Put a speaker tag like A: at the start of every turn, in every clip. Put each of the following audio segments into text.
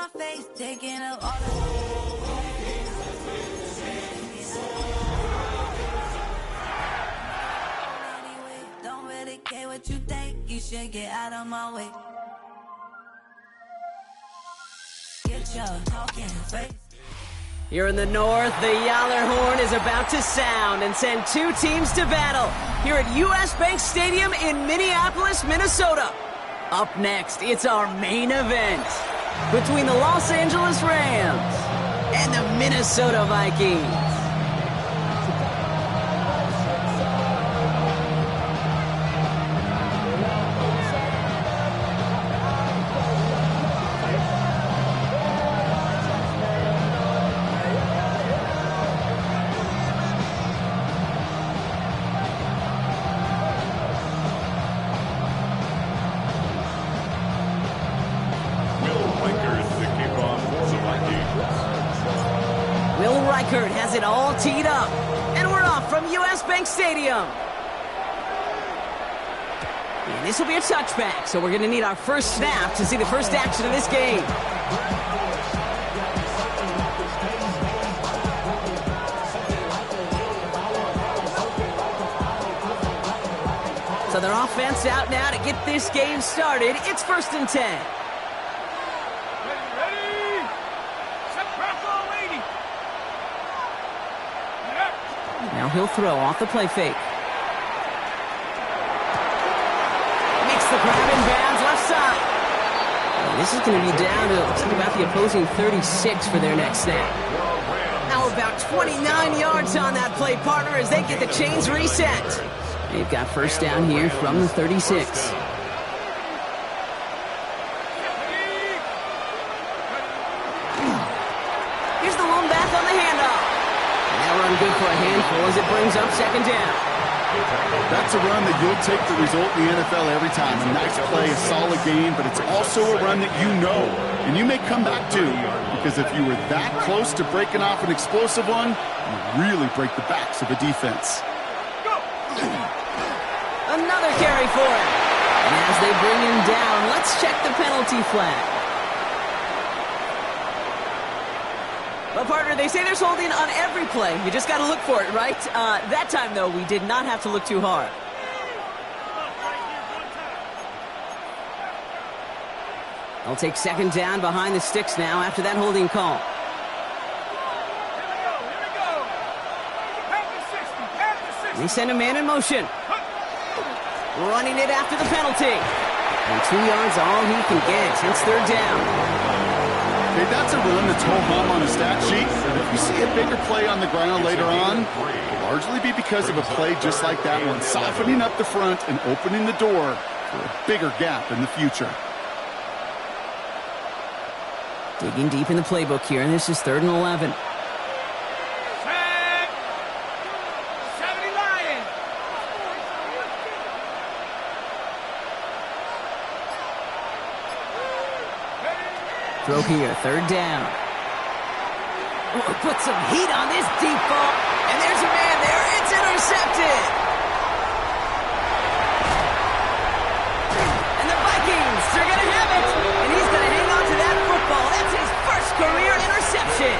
A: my face, taking up all don't really care what you think, you should get out of my way. Get your talking face.
B: Here in the north, the Yaller horn is about to sound and send two teams to battle here at US Bank Stadium in Minneapolis, Minnesota. Up next, it's our main event between the Los Angeles Rams and the Minnesota Vikings. Will Reichert has it all teed up, and we're off from US Bank Stadium. And this will be a touchback, so we're going to need our first snap to see the first action of this game. So their offense out now to get this game started. It's 1st and 10. Now he'll throw off the play fake. Makes the grab in bounds left side. And this is going to be down to about the opposing 36 for their next snap. Now about 29 yards on that play, partner, as they get the chains reset. They've got first down here from the 36. Here's the lone back on the handoff. That run good for a handful as it brings up 2nd down.
C: That's a run that you'll take the result in the NFL every time. A nice play, a solid game, but it's also a run that you know, and you may come back to, because if you were that close to breaking off an explosive one, you really break the backs of a defense.
B: Another carry for him. And as they bring him down, let's check the penalty flag. Well, partner, they say there's holding on every play. You just got to look for it, right? That time, though, we did not have to look too hard. They'll take 2nd down behind the sticks now after that holding call. They send a man in motion. Running it after the penalty. And 2 yards all he can get. It's 3rd down.
C: Okay, that's a run that's ho-hum on a stat sheet. And if you see a bigger play on the ground later on, it'll largely be because of a play just like that one, softening up the front and opening the door for a bigger gap in the future.
B: Digging deep in the playbook here, and this is 3rd and 11. Throw here, 3rd down. Oh, put some heat on this deep ball. And there's a man there. It's intercepted. And the Vikings are going to have it. And he's going to hang on to that football. That's his first career interception.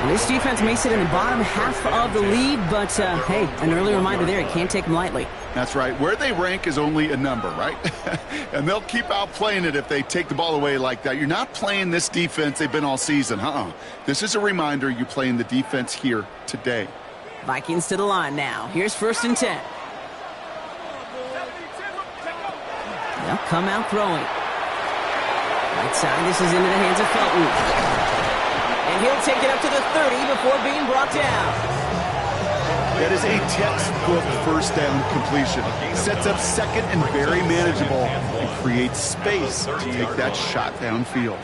B: And this defense may sit in the bottom half of the league, but, hey, an early reminder there, you can't take them lightly.
C: That's right. Where they rank is only a number, right? And they'll keep outplaying it if they take the ball away like that. You're not playing this defense they've been all season. This is a reminder you're playing the defense here today.
B: Vikings to the line now. Here's 1st and 10. They'll come out throwing. Right side, this is into the hands of Felton. And he'll take it up to the 30 before being brought down.
C: That is a textbook first down completion. Sets up 2nd and very manageable and creates space to take that shot downfield.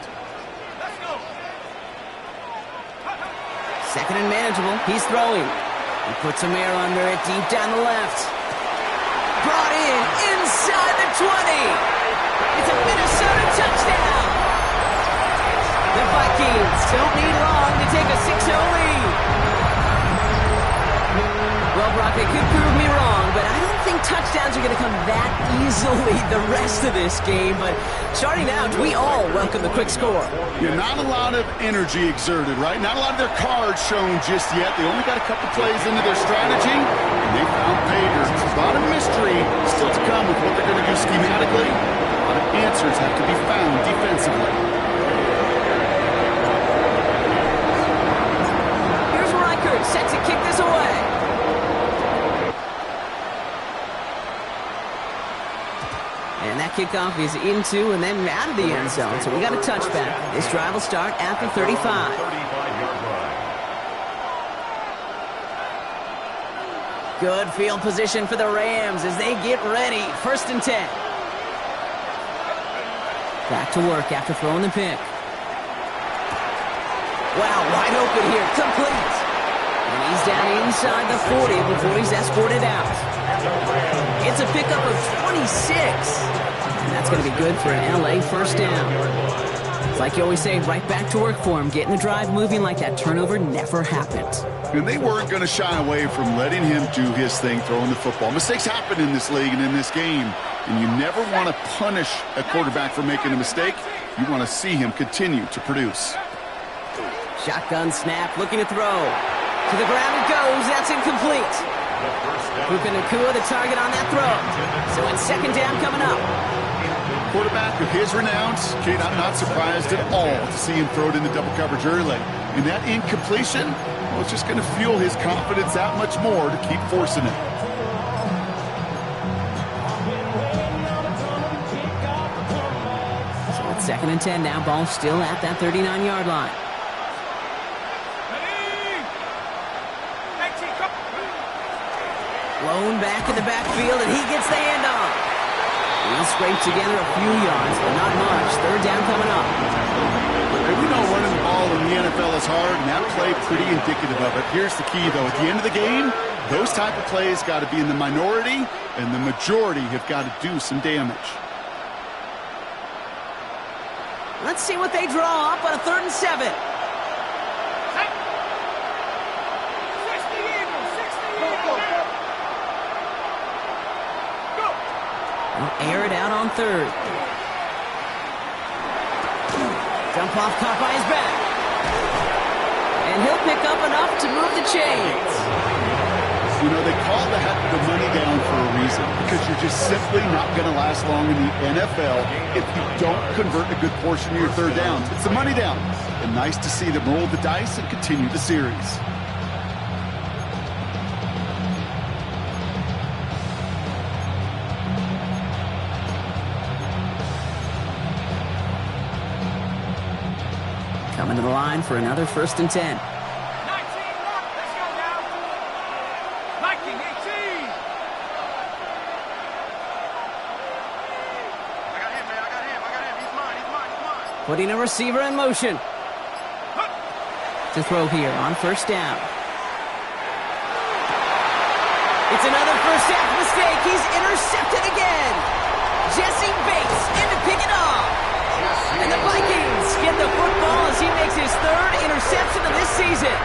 B: 2nd and manageable. He's throwing. He puts some air under it deep down the left. Brought in inside the 20. It's a Minnesota touchdown. The Vikings don't need long to take a 6-0 lead. Well, Brock, they could prove me wrong, but I don't think think touchdowns are going to come that easily the rest of this game, but starting out, we all welcome the quick score.
C: Yeah, not a lot of energy exerted, right? Not a lot of their cards shown just yet. They only got a couple plays into their strategy, and they found pay dirt. A lot of mystery still to come with what they're going to do schematically. A lot of answers have to be found defensively.
B: Here's Reichert, set to kick this away. And that kickoff is into and then out of the end zone. So we got a touchback. This drive will start at the 35. Good field position for the Rams as they get ready. 1st and 10. Back to work after throwing the pick. Wow, wide open here. Complete. And he's down inside the 40 before he's escorted out. It's a pickup of 26. And that's going to be good for an LA first down. It's like you always say, right back to work for him. Getting the drive moving like that turnover never happened.
C: And they weren't going to shy away from letting him do his thing, throwing the football. Mistakes happen in this league and in this game. And you never want to punish a quarterback for making a mistake. You want to see him continue to produce.
B: Shotgun snap, looking to throw. To the ground it goes. That's incomplete. Puka Nacua the target on that throw. So it's 2nd down coming up.
C: Quarterback of his renown, Kate, I'm not surprised at all to see him throw it into double coverage early. And that incompletion, well, it's just going to fuel his confidence that much more to keep forcing it.
B: So it's 2nd and 10 now. Ball still at that 39-yard line. Blown back in the backfield, and he gets the handoff. He'll scrape together a few yards, but not much. 3rd down coming up.
C: And we know running the ball in the NFL is hard, and that play pretty indicative of it. Here's the key, though. At the end of the game, those type of plays got to be in the minority, and the majority have got to do some damage.
B: Let's see what they draw up on a 3rd and 7. They'll air it out on 3rd. Dump off caught by his back. And he'll pick up enough to move the chains.
C: You know, they call that the money down for a reason, because you're just simply not going to last long in the NFL if you don't convert a good portion of your 3rd downs. It's the money down. And nice to see them roll the dice and continue the series.
B: Coming to the line for another 1st and 10.
D: 19, let's go now. 19, 18. I got him. He's mine.
B: Putting a receiver in motion. To throw here on 1st down. It's another first half mistake. He's intercepted again. Jesse Bates in to pick it off. And the Vikings get the football as he makes his 3rd interception of this season.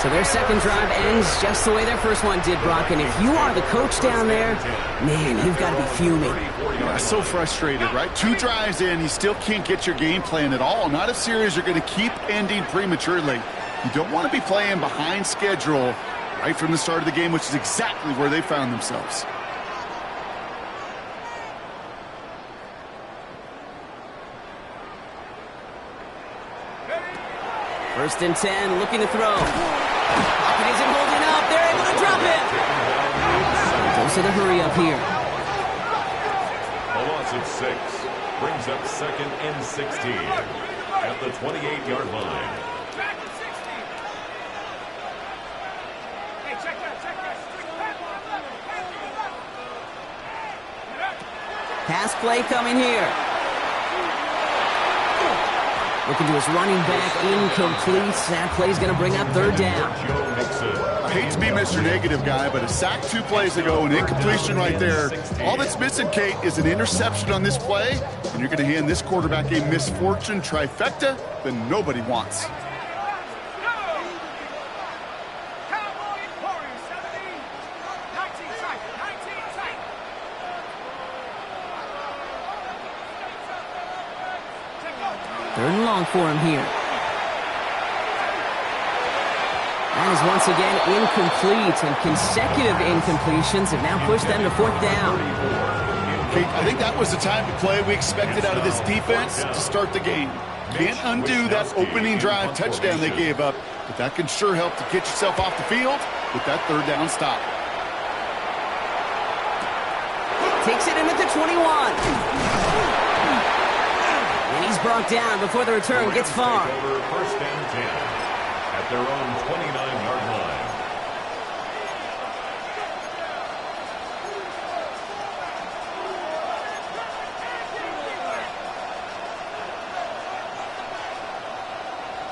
B: So their 2nd drive ends just the way their first one did, Brock. And if you are the coach down there, man, you've got to be fuming.
C: Yeah, so frustrated, right? 2 drives in, you still can't get your game plan at all. Not a series you're going to keep ending prematurely. You don't want to be playing behind schedule right from the start of the game, which is exactly where they found themselves.
B: First and 10, looking to throw. Pocket isn't holding up. They're able to drop it. Goes to the hurry up here.
E: A loss of 6 brings up 2nd and 16 at the 28-yard line.
D: Hey, check that.
B: Pass play coming here. Looking to his running back, incomplete. That play's going to bring up 3rd down.
C: I hate to be Mr. Negative guy, but a sack 2 plays ago, an incompletion right there. All that's missing, Kate, is an interception on this play, and you're going to hand this quarterback a misfortune trifecta that nobody wants.
D: Cowboys, Warriors, 17. 19,
B: Third and long for him here. That is once again incomplete, and consecutive incompletions have now pushed them to fourth down.
C: Okay, I think that was the type of play we expected out of this defense to start the game. Can't undo that opening drive touchdown they gave up, but that can sure help to get yourself off the field with that third down stop.
B: Takes it in at the 21. And he's brought down before the return gets far.
E: First and 10 at their own 29-yard line.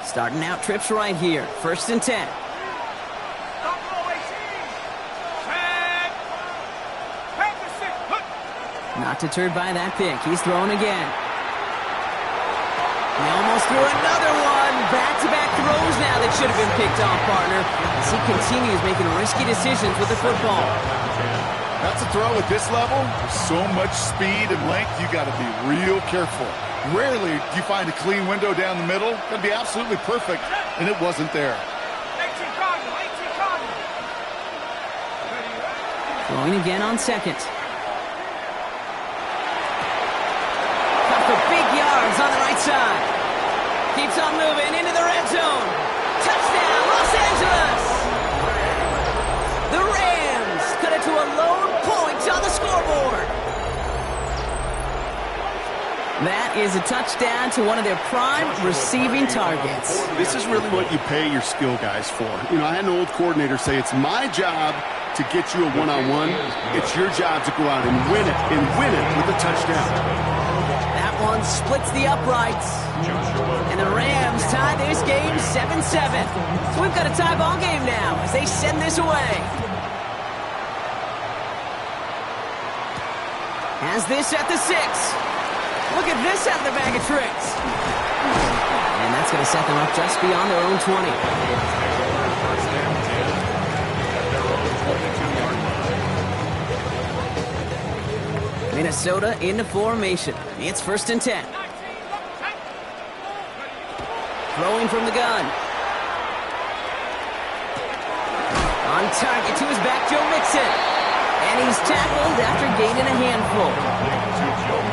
B: Starting out trips right here. First and 10. Not deterred by that pick. He's throwing again. He almost threw another one. Back-to-back throws now that should have been picked off, partner, as he continues making risky decisions with the football.
C: That's a throw at this level. There's so much speed and length, you got to be real careful. Rarely do you find a clean window down the middle. That'd be absolutely perfect, and it wasn't there.
B: Throwing again on second. Cut for big yards on the right side. Keeps on moving into the red zone. Touchdown, Los Angeles! The Rams cut it to a lone point on the scoreboard. That is a touchdown to one of their prime receiving targets.
C: This is really what you pay your skill guys for. You know, I had an old coordinator say, it's my job to get you a one-on-one. It's your job to go out and win it with a touchdown.
B: That one splits the uprights. And the Rams tie this game 7-7. So we've got a tie ball game now as they send this away. Has this at the 6. Look at this out of the bag of tricks. And that's going to set them up just beyond their own 20. Minnesota into formation. It's first and 10. Throwing from the gun. On target to his back, Joe Mixon. And he's tackled after gaining a handful.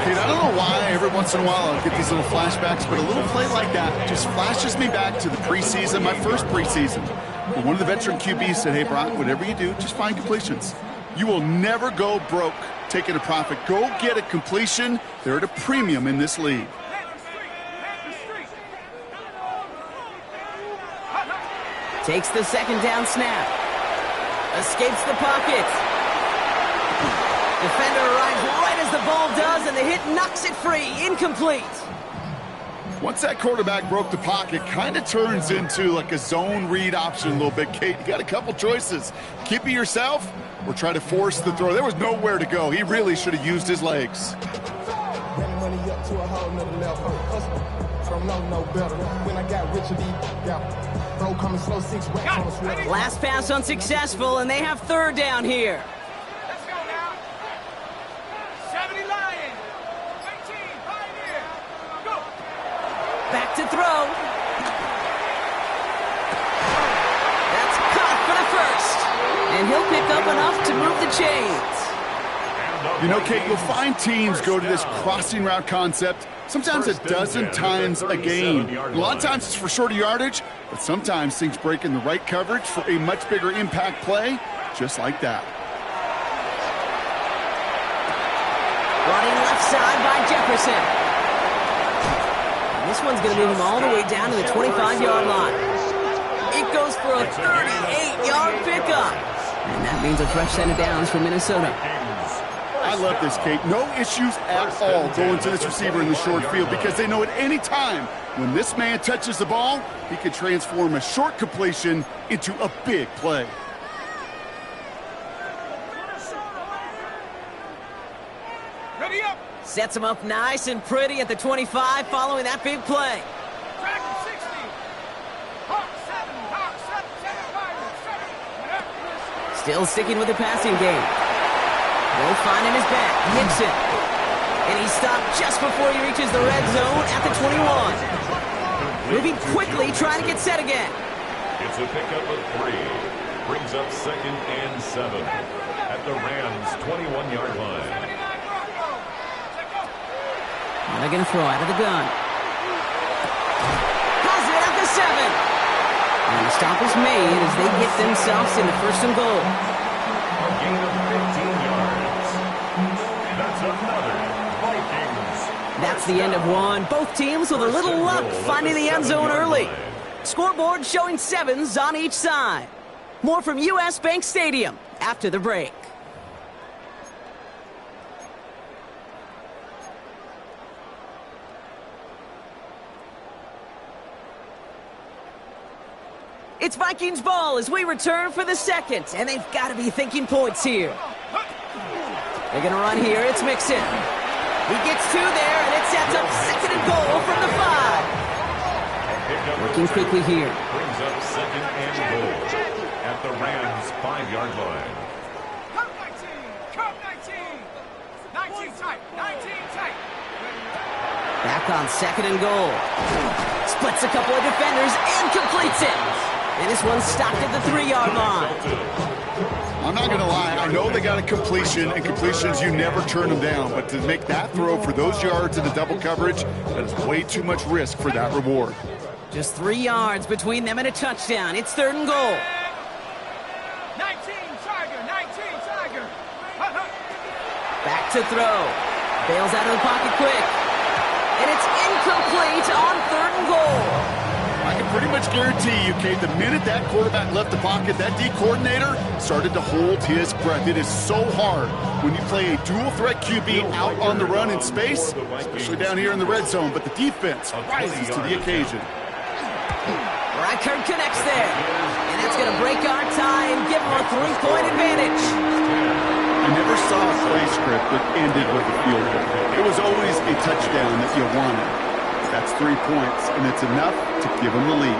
C: Dude, I don't know why every once in a while I'll get these little flashbacks, but a little play like that just flashes me back to the preseason, my first preseason. One of the veteran QBs said, hey, Brock, whatever you do, just find completions. You will never go broke taking a profit. Go get a completion. They're at a premium in this league.
B: Takes the second down snap. Escapes the pocket. Defender arrives right as the ball does, and the hit knocks it free. Incomplete.
C: Once that quarterback broke the pocket, kind of turns into like a zone read option a little bit. Kate, you got a couple choices. Keep it yourself or try to force the throw. There was nowhere to go. He really should have used his legs.
B: Last pass unsuccessful, and they have third down here.
D: Let's go now. 70 Lions. 18 Pioneer. Go.
B: Back to throw. That's caught for the first. And he'll pick up enough to move the chains.
C: You know, Kate, you'll find teams go to this crossing route concept sometimes a dozen times a game. A lot of times it's for shorter yardage, but sometimes things break in the right coverage for a much bigger impact play, just like that.
B: Running left side by Jefferson. And this one's going to move him all the way down to the 25-yard line. It goes for a 38-yard pickup. And that means a fresh set of downs for Minnesota.
C: I love this, Kate. No issues at all going to this receiver in the short field because they know at any time when this man touches the ball, he can transform a short completion into a big play.
D: Ready up.
B: Sets him up nice and pretty at the 25 following that big play.
D: Dragon 60. Hawk 7.
B: Still sticking with the passing game. They'll find him his back. Nixon. And he's stopped just before he reaches the red zone at the 21. Moving quickly, trying to get set again.
E: It's a pickup of 3. Brings up 2nd and 7 at the Rams' 21-yard line.
B: They're going to throw out of the gun. Has it at the 7. And the stop is made as they get themselves into 1st and goal.
E: A gain of 15 yards. That's another Vikings.
B: That's the end of one. Both teams with a little luck finding the end zone early. Scoreboard showing 7s on each side. More from US Bank Stadium after the break. It's Vikings ball as we return for the 2nd, and they've got to be thinking points here. They're going to run here. It's Mixon. He gets 2 there, and it sets up 2nd and goal from the 5. Working quickly here.
E: Brings up 2nd and goal at the Rams' 5-yard line.
D: Come 19! Come 19! 19 tight! 19 tight!
B: Back on 2nd and goal. Splits a couple of defenders and completes it. And this one's stopped at the 3-yard line.
C: I'm not going to lie. I know they got a completion, and completions, you never turn them down. But to make that throw for those yards in the double coverage, that is way too much risk for that reward.
B: Just 3 yards between them and a touchdown. It's 3rd and goal.
D: 19 Tiger! 19 Tiger!
B: Back to throw. Bails out of the pocket quick. And it's incomplete on 3rd and goal.
C: I can pretty much guarantee you, Kate, the minute that quarterback left the pocket, that D coordinator started to hold his breath. It is so hard when you play a dual-threat QB out on the run in space, especially down here in the red zone, but the defense rises to the occasion.
B: Reichard connects there, and that's going to break our tie and give him a 3-point advantage.
C: I never saw a play script that ended with a field goal. It was always a touchdown that you wanted. That's 3 points, and it's enough to give him the lead.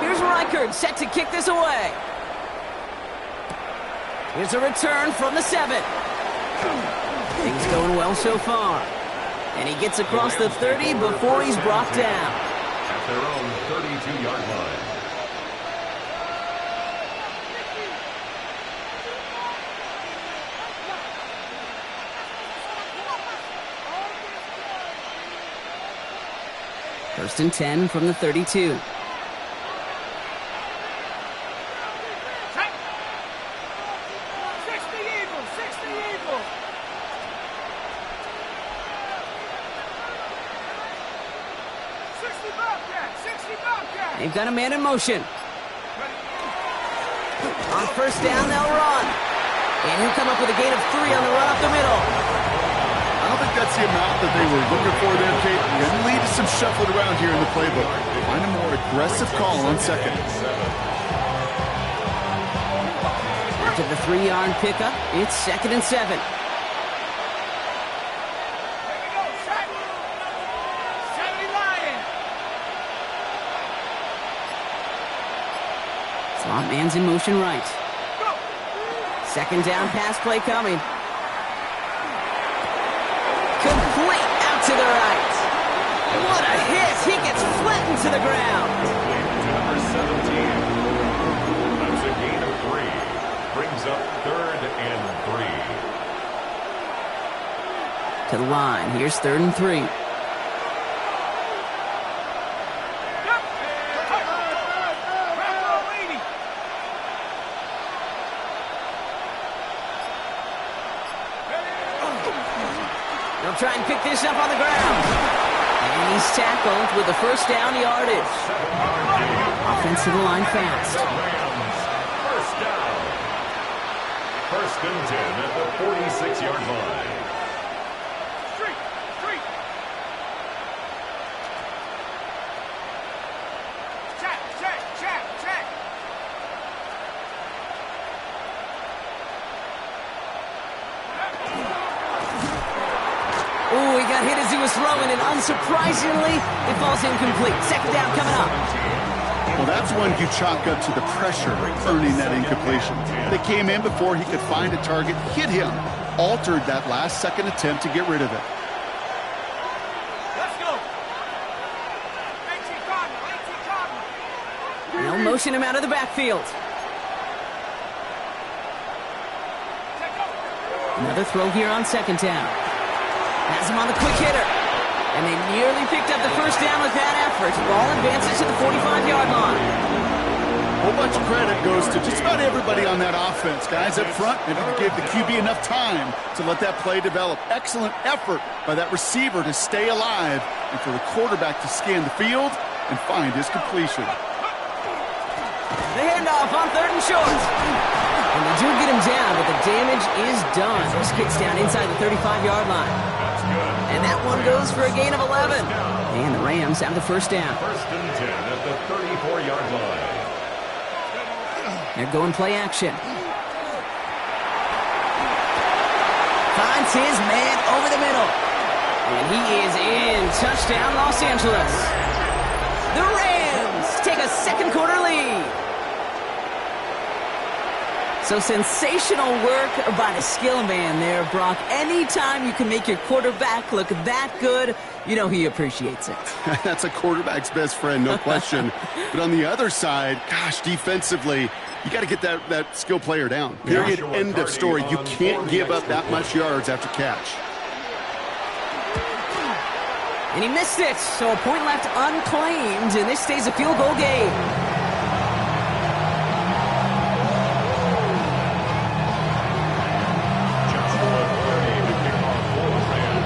B: Here's Reichard set to kick this away. Here's a return from the 7. Things going well so far. And he gets across the 30 before he's brought down.
E: At their own 32-yard line.
B: First and 10 from the 32.
D: 60 Eagles! 60 Eagles! 60 Bobcat! 60 Bobcat!
B: They've got a man in motion. On 1st down, they'll run. And he'll come up with a gain of 3 on the run up the middle.
C: I don't think that's the amount that they were looking for there, Kate. You're going to lead to some shuffling around here in the playbook. Find a more aggressive call on 2nd.
B: After the 3-yard pickup, it's 2nd and 7. Slot man's in motion right. 2nd down pass play coming. Complete out to the right. What a hit. He gets flattened to the ground.
E: To number 17. That's a gain of 3. Brings up 3rd and 3.
B: To the line. Here's 3rd and 3. They'll try and pick this up on the ground. And he's tackled with the 1st down yardage. Offense to the line fast.
E: Rams, 1st down. 1st and 10 at the 46-yard line.
D: Street! Check!
B: Oh, he got hit as he was throwing, and unsurprisingly, it falls incomplete. 2nd down coming up.
C: Well, that's one you chalk up to the pressure earning that incompletion. They came in before he could find a target, hit him, altered that last-second attempt to get rid of it.
B: They'll motion him out of the backfield. Another throw here on second down. Has him on the quick hitter. And they nearly picked up the first down with that effort. Ball advances to the 45-yard line.
C: A whole bunch of credit goes to just about everybody on that offense. Guys up front, and if you give the QB enough time to let that play develop. Excellent effort by that receiver to stay alive and for the quarterback to scan the field and find his completion.
B: The handoff on 3rd and short. And they do get him down, but the damage is done. This kid's down inside the 35-yard line. And that one goes for a gain of 11. And the Rams have the first down.
E: 1st and 10 at the 34-yard line.
B: They're going play action. Finds his man over the middle. And he is in. Touchdown, Los Angeles. The Rams take a second quarter lead. So sensational work by the skill man there, Brock. Anytime you can make your quarterback look that good, you know he appreciates it.
C: That's a quarterback's best friend, no question. But on the other side, gosh, defensively, you got to get that skill player down. Period, end of story. You can't give up that much yards after catch.
B: And he missed it, so a point left unclaimed, and this stays a field goal game.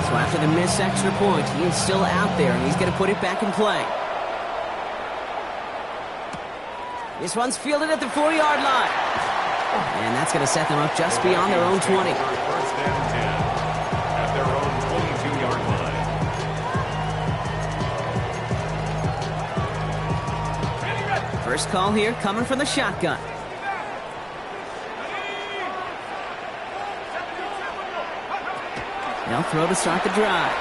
B: So after the missed extra point, he is still out there, and he's going to put it back in play. This one's fielded at the 4-yard line. And that's going to set them up just beyond their own 20.
E: 1st and 10 at their own 22-yard line.
B: First call here coming from the shotgun. They'll throw to start the drive.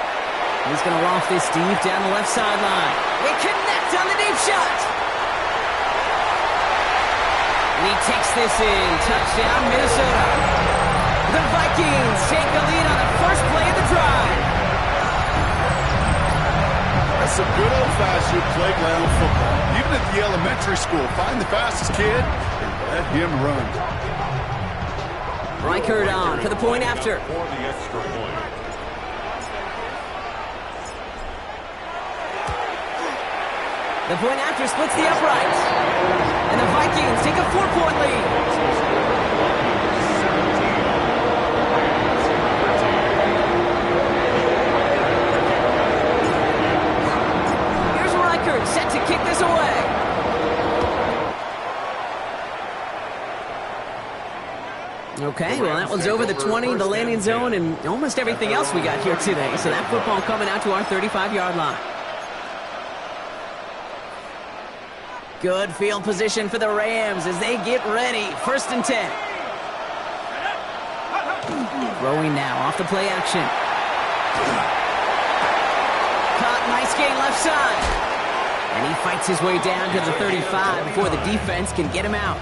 B: He's going to loft this deep down the left sideline. They connect on the deep shot. And he takes this in. Touchdown, Minnesota. The Vikings take the lead on the first play of the drive.
C: That's some good old-fashioned playground football. Even at the elementary school, find the fastest kid and let him run.
B: Reichert on for the point after.
E: For the extra point.
B: The point after splits the uprights. And the Vikings take a 4-point lead. Here's Reichert set to kick this away. Okay, well, that one's over the 20, the landing zone, and almost everything else we got here today. So that football coming out to our 35-yard line. Good field position for the Rams as they get ready. 1st and 10. Throwing now off the play action. Caught, nice gain left side. And he fights his way down to the 35 before the defense can get him out.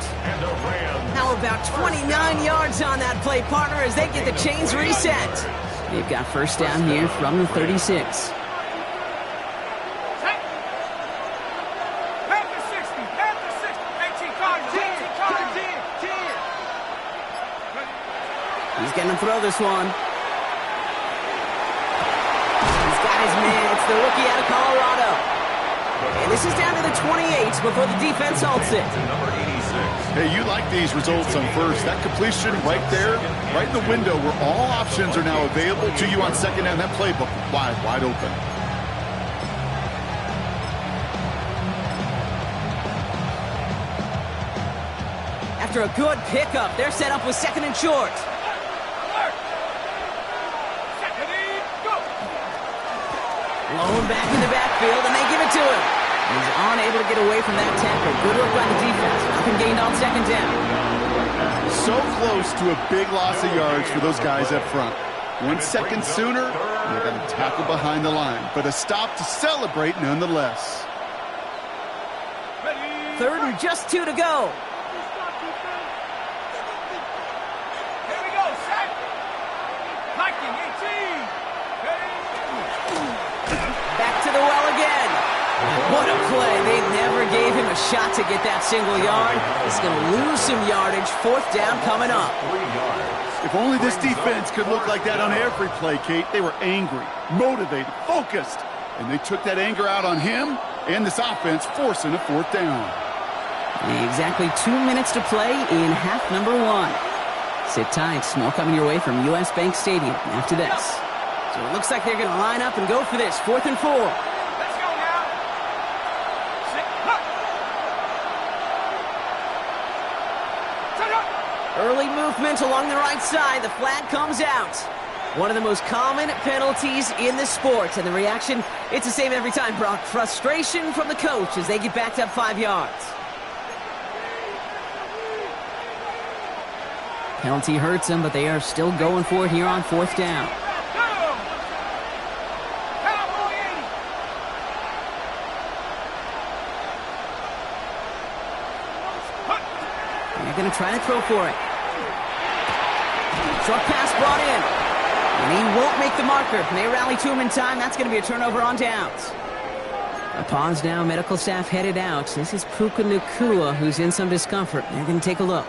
B: Now about 29 yards on that play, partner, as they get the chains reset. They've got first down here from the 36. He's going to throw this one. He's got his man. It's the rookie out of Colorado. And this is down to the 28 before the defense halts it.
C: Hey, you like these results on first. That completion right there, right in the window where all options are now available to you on second down. That playbook wide open.
B: After a good pickup, they're set up with 2nd and short. Blown back in the backfield, and they give it to him. He's unable to get away from that tackle. Good work by the defense. Nothing gained on 2nd down.
C: So close to a big loss of yards for those guys up front. 1 second sooner, and they're going to tackle behind the line. But a stop to celebrate nonetheless.
B: 3rd and just 2 to go.
D: Here we go, set. Viking 18.
B: Back to the well again. What a play. They never gave him a shot to get that single yard. He's going to lose some yardage. 4th down coming up.
E: 3 yards.
C: If only this defense could look like that on every play, Kate. They were angry, motivated, focused, and they took that anger out on him and this offense, forcing a 4th down.
B: Exactly 2 minutes to play in half number 1. Sit tight. More coming your way from US Bank Stadium after this. So it looks like they're going to line up and go for this. 4th and 4.
D: Let's go now. Sit. Look. Turn up.
B: Early movement along the right side. The flag comes out. One of the most common penalties in the sport. And the reaction, it's the same every time, Brock. Frustration from the coach as they get backed up 5 yards. Penalty hurts them, but they are still going for it here on 4th down. They're going to try to throw for it. Short pass brought in. And he won't make the marker. And they rally to him in time. That's going to be a turnover on downs. A pause now. Medical staff headed out. This is Puka Nacua who's in some discomfort. They're going to take a look.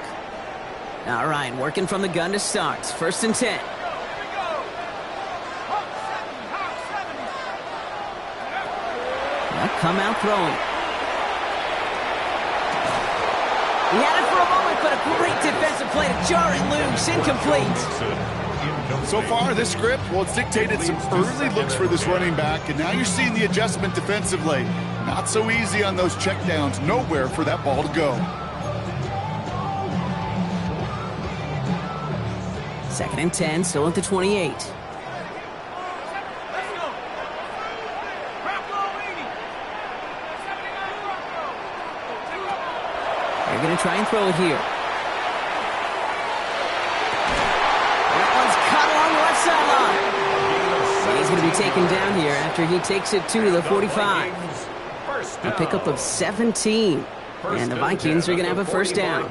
B: All right, working from the gun to start. 1st and 10. They'll come out throwing. He had it for a moment, but a great defensive play to jar it loose. Incomplete.
C: So far, this script, well, it's dictated some early looks for this running back, and now you're seeing the adjustment defensively. Not so easy on those checkdowns. Nowhere for that ball to go.
B: 2nd and 10, still at the 28. They're going to try and throw it here. That one's cut along the left sideline. He's going to be taken down here after he takes it to the 45. A pickup of 17. And the Vikings are going to have a 1st down.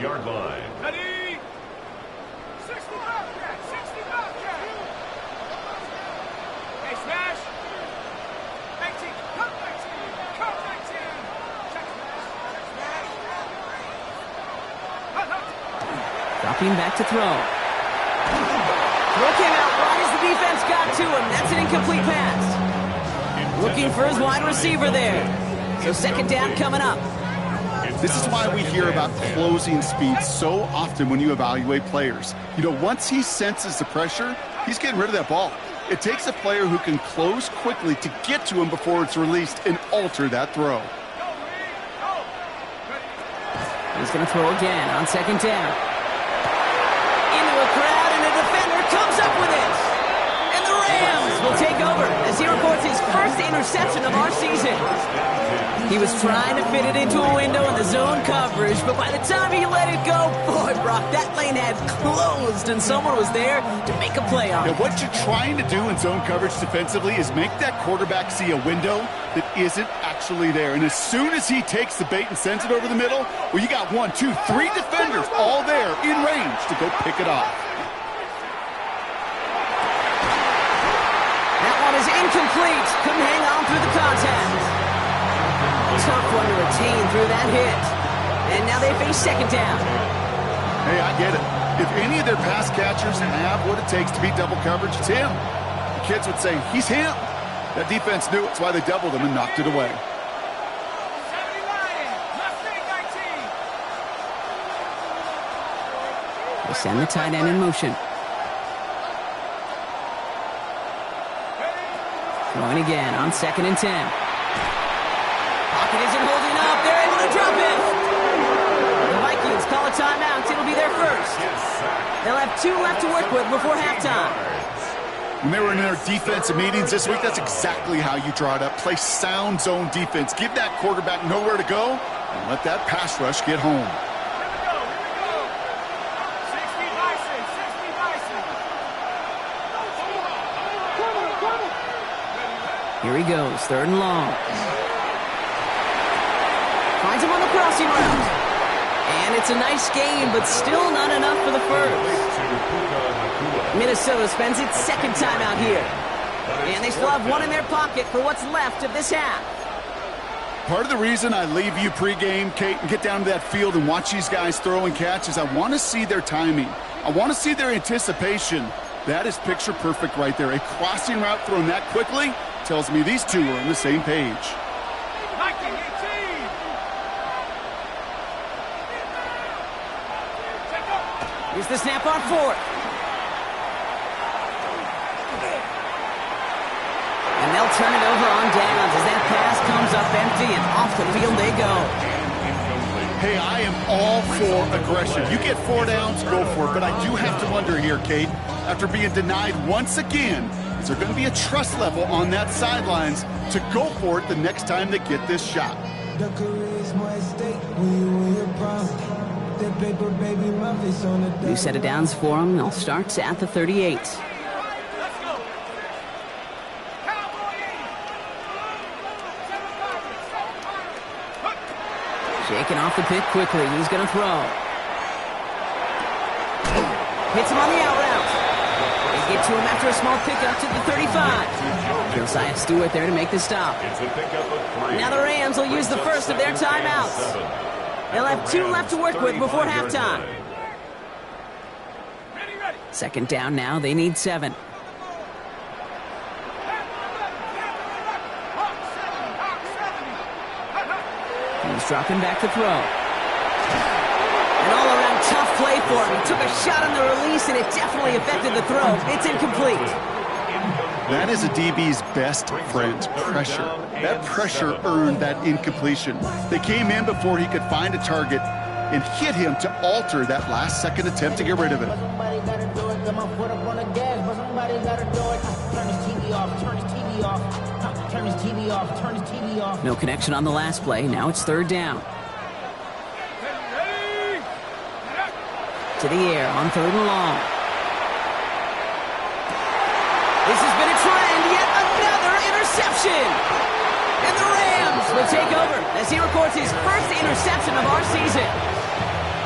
B: Dropping back to throw. Throw came out right as the defense got to him. That's an incomplete pass. Looking for his wide receiver there. So 2nd down coming up.
C: This is why we hear about closing speed so often when you evaluate players. You know, once he senses the pressure, he's getting rid of that ball. It takes a player who can close quickly to get to him before it's released and alter that throw.
B: He's going to throw again on 2nd down. Into a crowd, and a defender comes up with it. And the Rams will take over as he reports his first interception of our season. He was trying to fit it into a window in the zone coverage, but by the time he let it go, boy, Brock, that lane had closed, and someone was there to make a play on it.
C: Now, what you're trying to do in zone coverage defensively is make that quarterback see a window that isn't actually there. And as soon as he takes the bait and sends it over the middle, well, you got 1, 2, 3 defenders all there in range to go pick it off.
B: That one is incomplete. Couldn't hang on through the contact. Tough one to retain through that hit. And now they face 2nd down.
C: Hey, I get it. If any of their pass catchers have what it takes to beat double coverage, it's him. The kids would say, he's him. That defense knew it. That's why they doubled him and knocked it away.
B: They send the tight end in motion. Throwing again on 2nd and 10. Pocket isn't holding up. They're able to drop it. The Vikings call a timeout. It'll be their first. They'll have 2 left to work with before halftime.
C: When they were in their defensive meetings this week, that's exactly how you draw it up. Play sound zone defense. Give that quarterback nowhere to go and let that pass rush get home.
B: Here he goes, 3rd and long. Finds him on the crossing route. And it's a nice game, but still not enough for the first. Minnesota spends its 2nd time out here. And they still have 1 in their pocket for what's left of this half.
C: Part of the reason I leave you pregame, Kate, and get down to that field and watch these guys throw and catch is I want to see their timing. I want to see their anticipation. That is picture perfect right there. A crossing route thrown that quickly tells me these two are on the same page.
D: 19-18.
B: Here's the snap on fourth. And they'll turn it over on downs as that pass comes up empty, and off the field they go.
C: Hey, I am all for aggression. You get 4 downs, go for it. But I do have to wonder here, Kate, after being denied once again, is there going to be a trust level on that sidelines to go for it the next time they get this shot?
B: New set of downs for them. They'll start at the 38.
D: Let's go. Cowboy 80.
B: Shaking off the pick quickly. He's going to throw. Hits him on the out route. They get to him after a small pickup to the 35. Josiah Stewart there to make the stop.
E: It's a pickup of 3.
B: Now the Rams will use the first of their timeouts. They'll have 2 left to work with before halftime.
D: Ready, ready.
B: Second down now. They need 7. He's dropping back to throw. An all-around tough play for him. He took a shot on the release, and it definitely affected the throw. It's incomplete.
C: That is a DB's best friend, pressure. That pressure earned that incompletion. They came in before he could find a target and hit him to alter that last-second attempt to get rid of it.
F: Somebody gotta do it. Got my foot up on the gas, but somebody gotta do it. Turn his TV off. Turn his TV off. Turn his TV off. Turn his TV off.
B: No connection on the last play. Now it's third down.
D: Ready.
B: To the air on third and long. This has been a trend. Yet another interception. And the Rams will take over as he records his first interception of our season.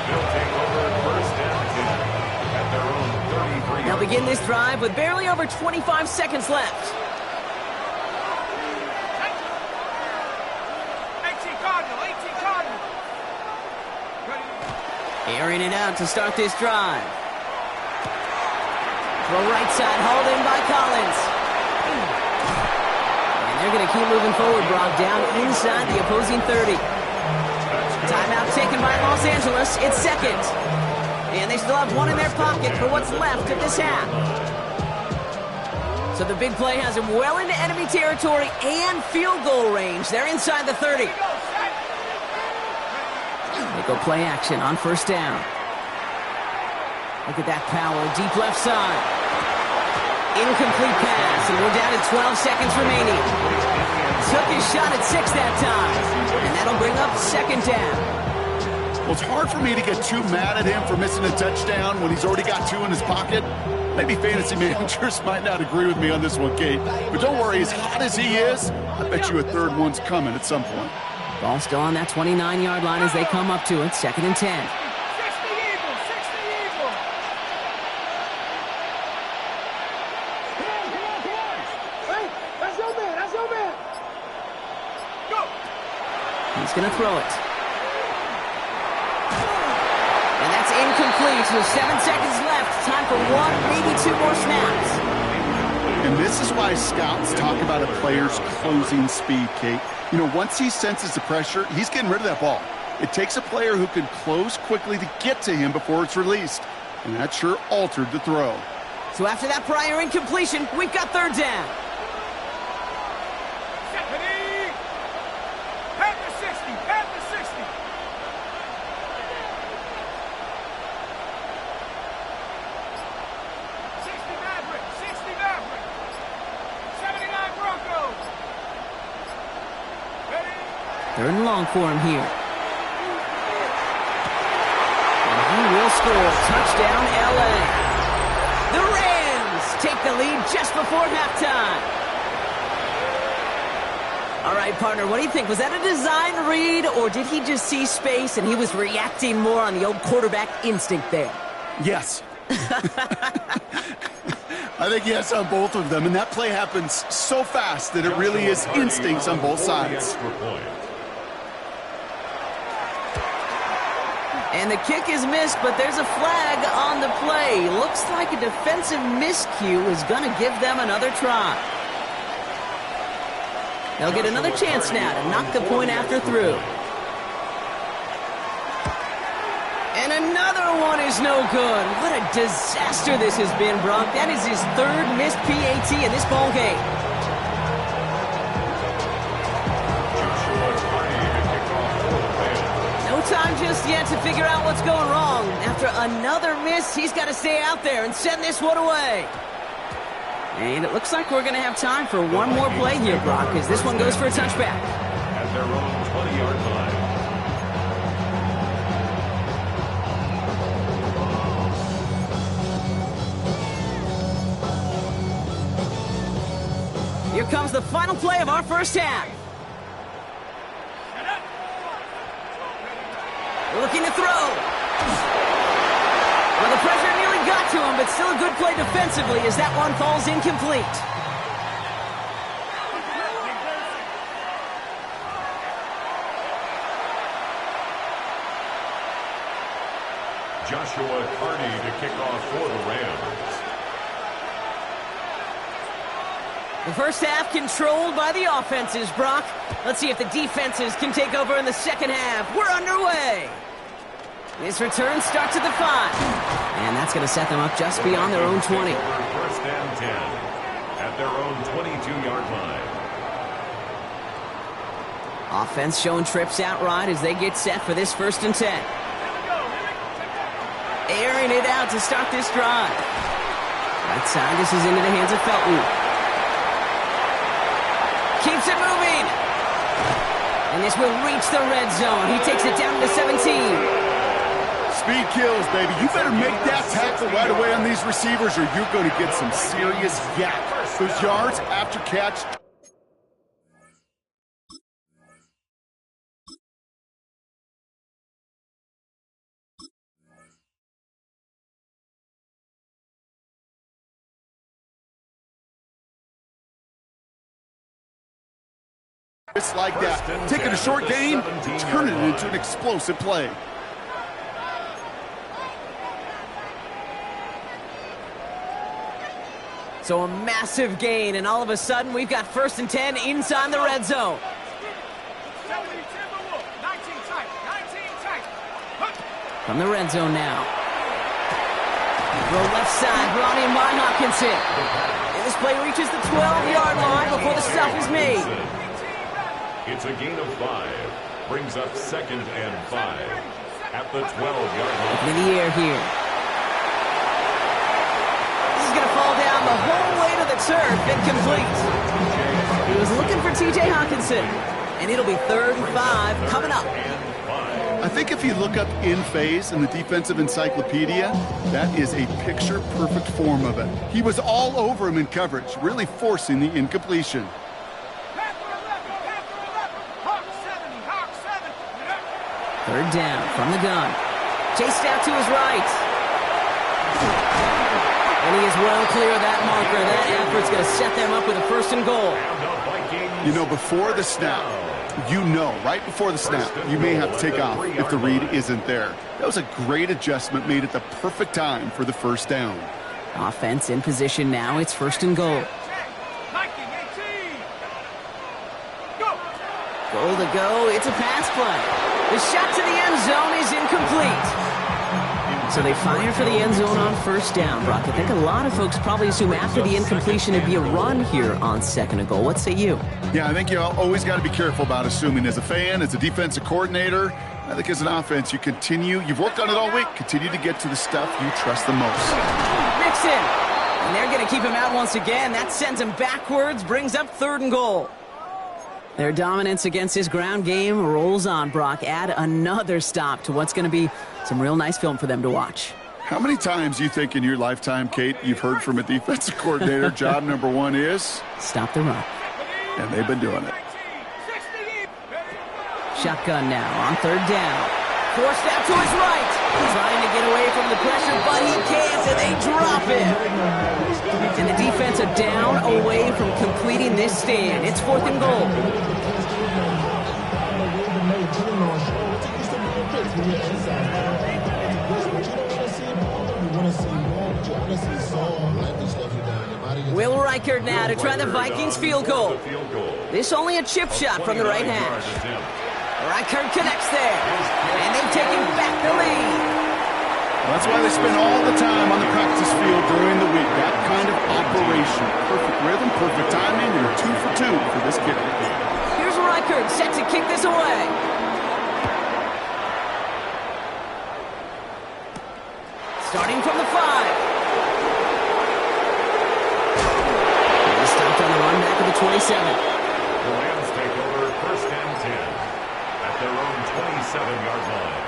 E: They'll take over first down 10 at their own 33.
B: They'll begin this drive with barely over 25 seconds left.
D: 18 Cardinal. 18 Cardinal. Ready.
B: Airing it out to start this drive. Throw right side, hauled in by Collins. And they're going to keep moving forward, Brock, down inside the opposing 30. Timeout taken by Los Angeles. It's second. And they still have 1 in their pocket for what's left of this half. So the big play has him well into enemy territory and field goal range. They're inside the 30. They go play action on first down. Look at that power, deep left side. Incomplete pass, and we're down to 12 seconds remaining. Took his shot at 6 that time, and that'll bring up second down.
C: Well, it's hard for me to get too mad at him for missing a touchdown when he's already got 2 in his pocket. Maybe fantasy managers might not agree with me on this one, Kate. But don't worry, as hot as he is, I bet you a third one's coming at some point.
B: Ball still on that 29-yard line as they come up to it, second and 10.
D: 60 Eagles. 60 Eagles.
F: That's your man. That's your man.
D: Go.
B: He's going to throw it. And that's incomplete with 7 seconds left. Time for 1, maybe 2 more snaps.
C: And this is why scouts talk about a player's closing speed, Kate. You know, once he senses the pressure, he's getting rid of that ball. It takes a player who can close quickly to get to him before it's released. And that sure altered the throw.
B: So after that prior incompletion, we've got third down.
D: Ready. Panther 60. Panther 60. 60 Maverick. 60 Maverick. 79 Broncos. Ready.
B: Third and long for him here. And he will score. Touchdown, L.A. The Rams take the lead just before halftime. All right, partner, what do you think? Was that a design read, or did he just see space and he was reacting more on the old quarterback instinct there?
C: Yes. I think yes on both of them. And that play happens so fast that it really is instincts on both sides.
E: Extra point.
B: And the kick is missed, but there's a flag on the play. Looks like a defensive miscue is going to give them another try. They'll get another chance now to knock the point after through. And another one is no good. What a disaster this has been, Brock. That is his third missed PAT in this ball game. No time just yet to figure out what's going wrong. After another miss, he's got to stay out there and send this one away. And it looks like we're going to have time for one more play here, Brock, as this one goes for a touchback.
E: At their own 20-yard line.
B: Here comes the final play of our first half. Looking to throw. Well, the pressure nearly got to him, but still a good play defensively as that one falls incomplete.
E: Joshua Carney to kick off for the Rams.
B: The first half controlled by the offenses, Brock. Let's see if the defenses can take over in the second half. We're underway. This return starts at the 5. And that's going to set them up just beyond their own 20.
E: First and 10 at their own 22-yard line.
B: Offense showing trips outright as they get set for this 1st and 10. Airing it out to start this drive. Right side, this is into the hands of Felton. Keeps it moving. And this will reach the red zone. He takes it down to 17.
C: Speed kills, baby. You better make that tackle right away on these receivers or you're going to get some serious yak. Those yards after catch. Just like that. Taking a short gain, turn it into an explosive play.
B: So a massive gain, and all of a sudden we've got 1st and 10 inside the red zone. From the red zone now. Throw left side, brought in by Hockenson. And this play reaches the 12-yard line before the stop is made.
E: It's a gain of 5. Brings up 2nd and 5 at the 12-yard line.
B: In the air here. Going to fall down the whole way to the turf, incomplete. He was looking for T.J. Hockenson, and it'll be 3rd and 5 coming up.
C: I think if you look up in phase in the defensive encyclopedia, that is a picture-perfect form of it. He was all over him in coverage, really forcing the incompletion.
B: 3rd down from the gun. Chased out to his right. And he is well clear of that marker. That effort's going to set them up with a 1st and goal.
C: You know, before the snap, right before the snap, you may have to take off if the read isn't there. That was a great adjustment made at the perfect time for the 1st down.
B: Offense in position now. It's 1st and goal. Goal to go. It's a pass play. The shot to the end zone is incomplete. So they fire for the end zone on 1st down, Brock. I think a lot of folks probably assume after the incompletion it'd be a run here on 2nd and goal. What say you?
C: Yeah, I think you always got to be careful about assuming. As a fan, as a defensive coordinator, I think as an offense, you've worked on it all week. Continue to get to the stuff you trust the most.
B: Mixon. And they're going to keep him out once again. That sends him backwards, brings up 3rd and goal. Their dominance against his ground game rolls on, Brock. Add another stop to what's going to be some real nice film for them to watch.
C: How many times do you think in your lifetime, Kate, you've heard from a defensive coordinator, job number 1 is?
B: Stop the run.
C: And they've been doing it.
B: Shotgun now on 3rd down. Forced out to his right. Trying to get away from the pressure, but he can't, and they drop him. And the defense are down away from completing this stand. It's 4th and goal. Reichard now to try the Vikings field goal. This only a chip shot from the right hash. Reichard connects there, and they've taken back the lead.
C: That's why they spend all the time on the practice field during the week. That kind of operation. Perfect rhythm, perfect timing, and 2 for 2 for this kicker.
B: Here's Reichard set to kick this away. Starting from the 5. And stopped on the run back of the 27.
E: The Rams take over 1st and 10 at their own 27-yard line.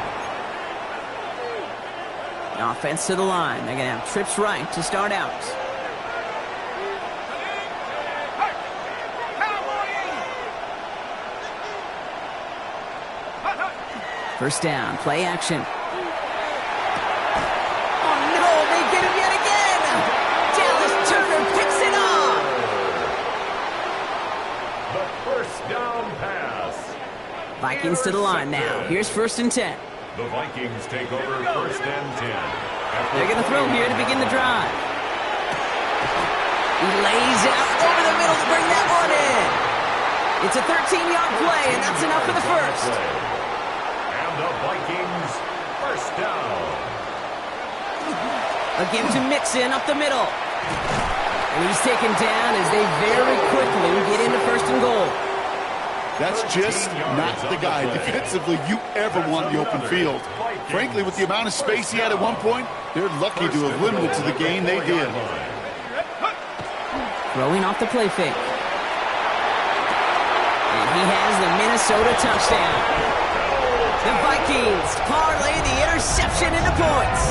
B: The offense to the line. They're going to have trips right to start out. First down, play action. Oh no, they get him yet again! Dallas Turner picks it off!
E: The first down pass.
B: Vikings to the line now. Here's 1st and 10.
E: The Vikings take over 1st and 10.
B: They're going to throw here to begin the drive. He lays it out over the middle to bring that one in. It's a 13-yard play, and that's enough for the first.
E: And the Vikings first down.
B: Again to Mixon up the middle. And he's taken down as they very quickly get into 1st and goal.
C: That's just not the guy defensively you ever want in the open field. Frankly, with the amount of space he had at one point, they're lucky to have limited to the game they did.
B: Throwing off the play fake. And he has the Minnesota touchdown. The Vikings parlay the interception into points.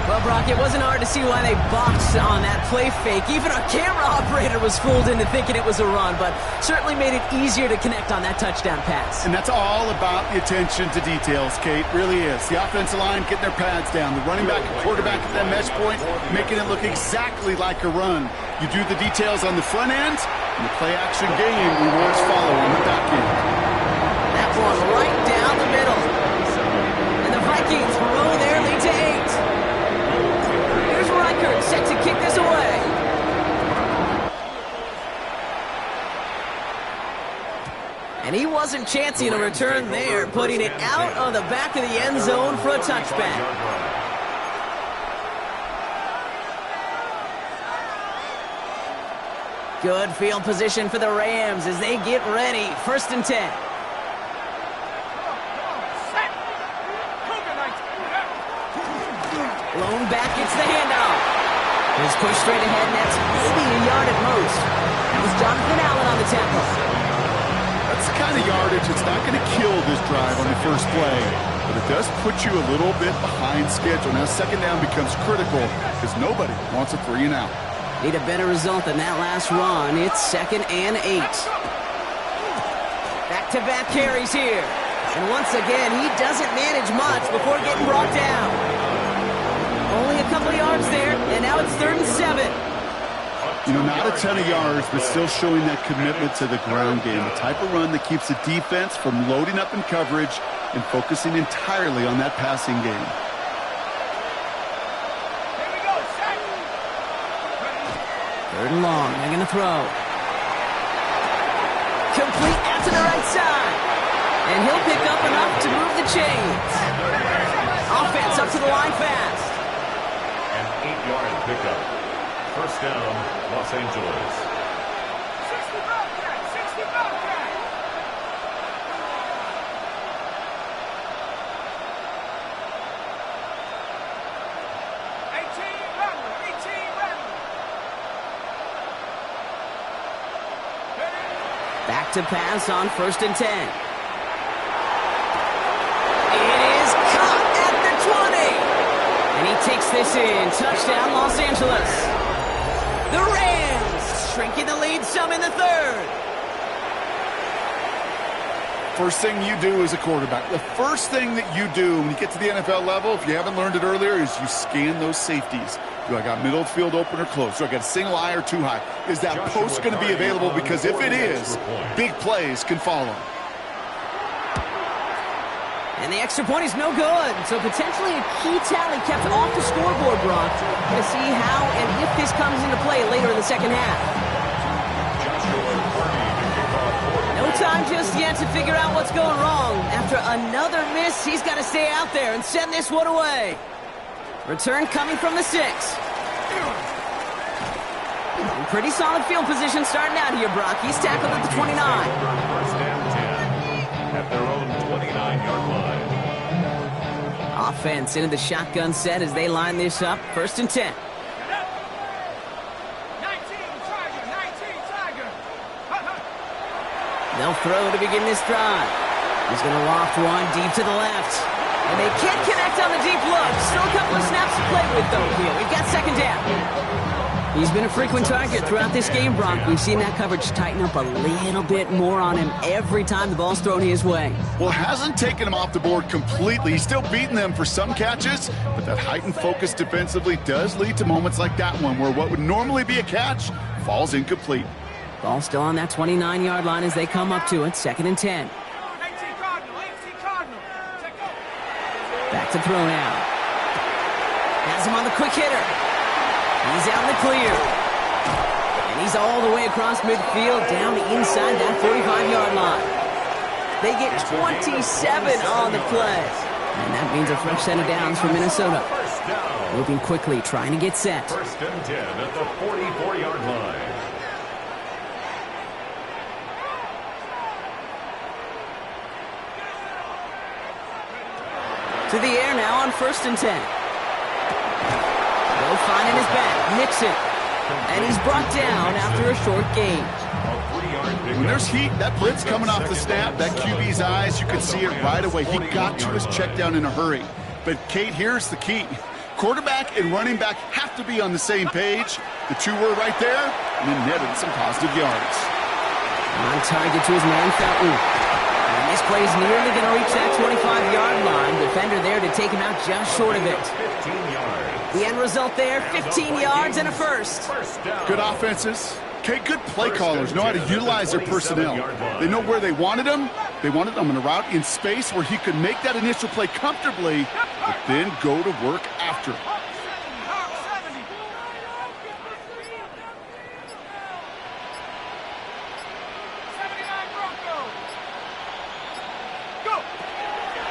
B: Well, Brock, it wasn't hard to see why they boxed on that play fake. Even our camera operator was fooled into thinking it was a run, but certainly made it easier to connect on that touchdown pass.
C: And that's all about the attention to details, Kate. Really is. The offensive line getting their pads down. The running back and quarterback at that mesh point, making it look exactly like a run. You do the details on the front end, and the play-action game rewards follow on the back end.
B: That one right down the middle. And the Vikings blow their lead to 8. Reichard set to kick this away. And he wasn't chancing a return there, putting it out on the back of the end zone for a touchback. Good field position for the Rams as they get ready. 1st and 10. Blown back, it's the handoff. He's pushed straight ahead, and that's maybe a yard at most. That was Jonathan Allen on the tackle.
C: That's the kind of yardage that's not going to kill this drive on the first play, but it does put you a little bit behind schedule. Now, 2nd down becomes critical because nobody wants a 3 and out.
B: Need a better result than that last run. It's 2nd and 8. Back-to-back carries here. And once again, he doesn't manage much before getting brought down. Only a couple yards there, and now it's 3rd and 7.
C: You know, not a ton of yards, but still showing that commitment to the ground game. The type of run that keeps the defense from loading up in coverage and focusing entirely on that passing game.
D: Here we go, set.
B: 3rd and long, they're going to throw. Complete out to the right side. And he'll pick up enough to move the chains. Offense up to the line fast.
E: 8-yard pickup. First down, Los Angeles.
D: 60 Bobcat, 60 Bobcat. 18 Rattler, 18 Rattler.
B: Back to pass on 1st and 10. It is caught at the 20. And he takes this in. Touchdown, Los Angeles. The Rams shrinking the lead some in the 3rd.
C: First thing you do as a quarterback, the first thing that you do when you get to the NFL level, if you haven't learned it earlier, is you scan those safeties. Do I got middle field open or close? Do I got a single high or 2 high? Is that post going to be available? Because if it is, big plays can follow.
B: And the extra point is no good. So potentially a key tally kept off the scoreboard, Brock. To see how and if this comes into play later in the second half. No time just yet to figure out what's going wrong. After another miss, he's got to stay out there and send this one away. Return coming from the 6. Pretty solid field position starting out here, Brock. He's tackled at the 29.
E: First and 10 at their own 29-yard line.
B: Offense into the shotgun set as they line this up. First and 10.
D: 19 Tiger.
B: They'll throw to begin this drive. He's going to loft one deep to the left. And they can't connect on the deep look. Still a couple of snaps to play with, though, here. We've got second down. He's been a frequent target throughout this game, Brock. We've seen that coverage tighten up a little bit more on him every time the ball's thrown his way.
C: Well, hasn't taken him off the board completely. He's still beating them for some catches, but that heightened focus defensively does lead to moments like that one where what would normally be a catch falls incomplete.
B: Ball still on that 29-yard line as they come up to it. Second and 10. Back to throw now. Has him on the quick hitter. He's out in the clear. And he's all the way across midfield down to inside that 45-yard line. They get 27 on the play. And that means a fresh set of downs for Minnesota. Moving quickly, trying to get set.
E: First and 10 at the 44-yard line.
B: To the air now on first and 10. They'll find in his back, Nixon. And he's brought down after a short gain.
C: When there's heat, that blitz coming off the snap, that QB's eyes, you can see it right away. He got to his check down in a hurry. But, Kate, here's the key. Quarterback and running back have to be on the same page. The two were right there, and then netted some positive yards.
B: On target to his man, Felton. And this play is nearly going to reach that 25-yard line. Defender there to take him out just short of it.
E: 15 yards.
B: The end result there, 15 yards and a first.
C: Good offenses. Okay, good play callers know how to utilize their personnel. They know where they wanted him. They wanted him in a route in space where he could make that initial play comfortably, but then go to work after.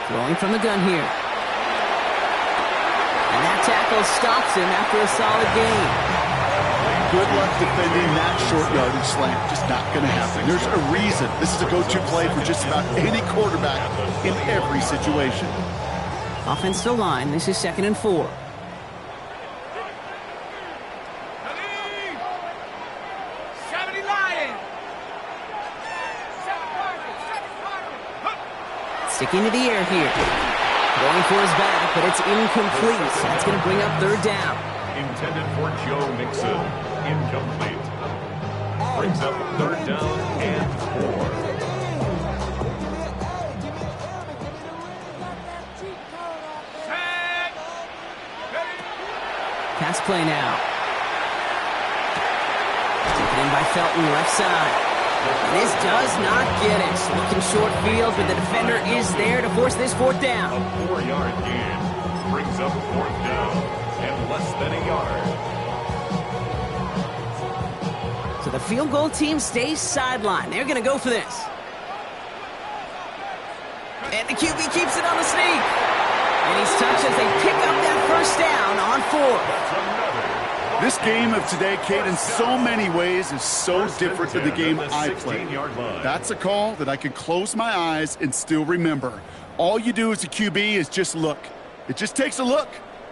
B: Throwing from the gun here. And that tackle stops him after a solid gain.
C: Good luck defending that short yardage slant. Just not going to happen. There's a reason. This is a go-to play for just about any quarterback in every situation.
B: Offense to line. This is second and 4. Sticking to the air here. Going for his back, but it's incomplete. That's going to bring up third down.
E: Intended for Joe Mixon. Incomplete. Brings up third down and 4.
B: Pass play now. Taken in by Felton, left side. And this does not get it. Looking short field, but the defender is there to force this fourth down.
E: A 4-yard gain brings up fourth down and less than a yard.
B: So the field goal team stays sidelined. They're going to go for this. And the QB keeps it on the sneak. And he's touched as they pick up that first down on 4.
C: This game of today, Kate, in so many ways is so different than the game I played. That's a call that I can close my eyes and still remember. All you do as a QB is just look. It just takes a look.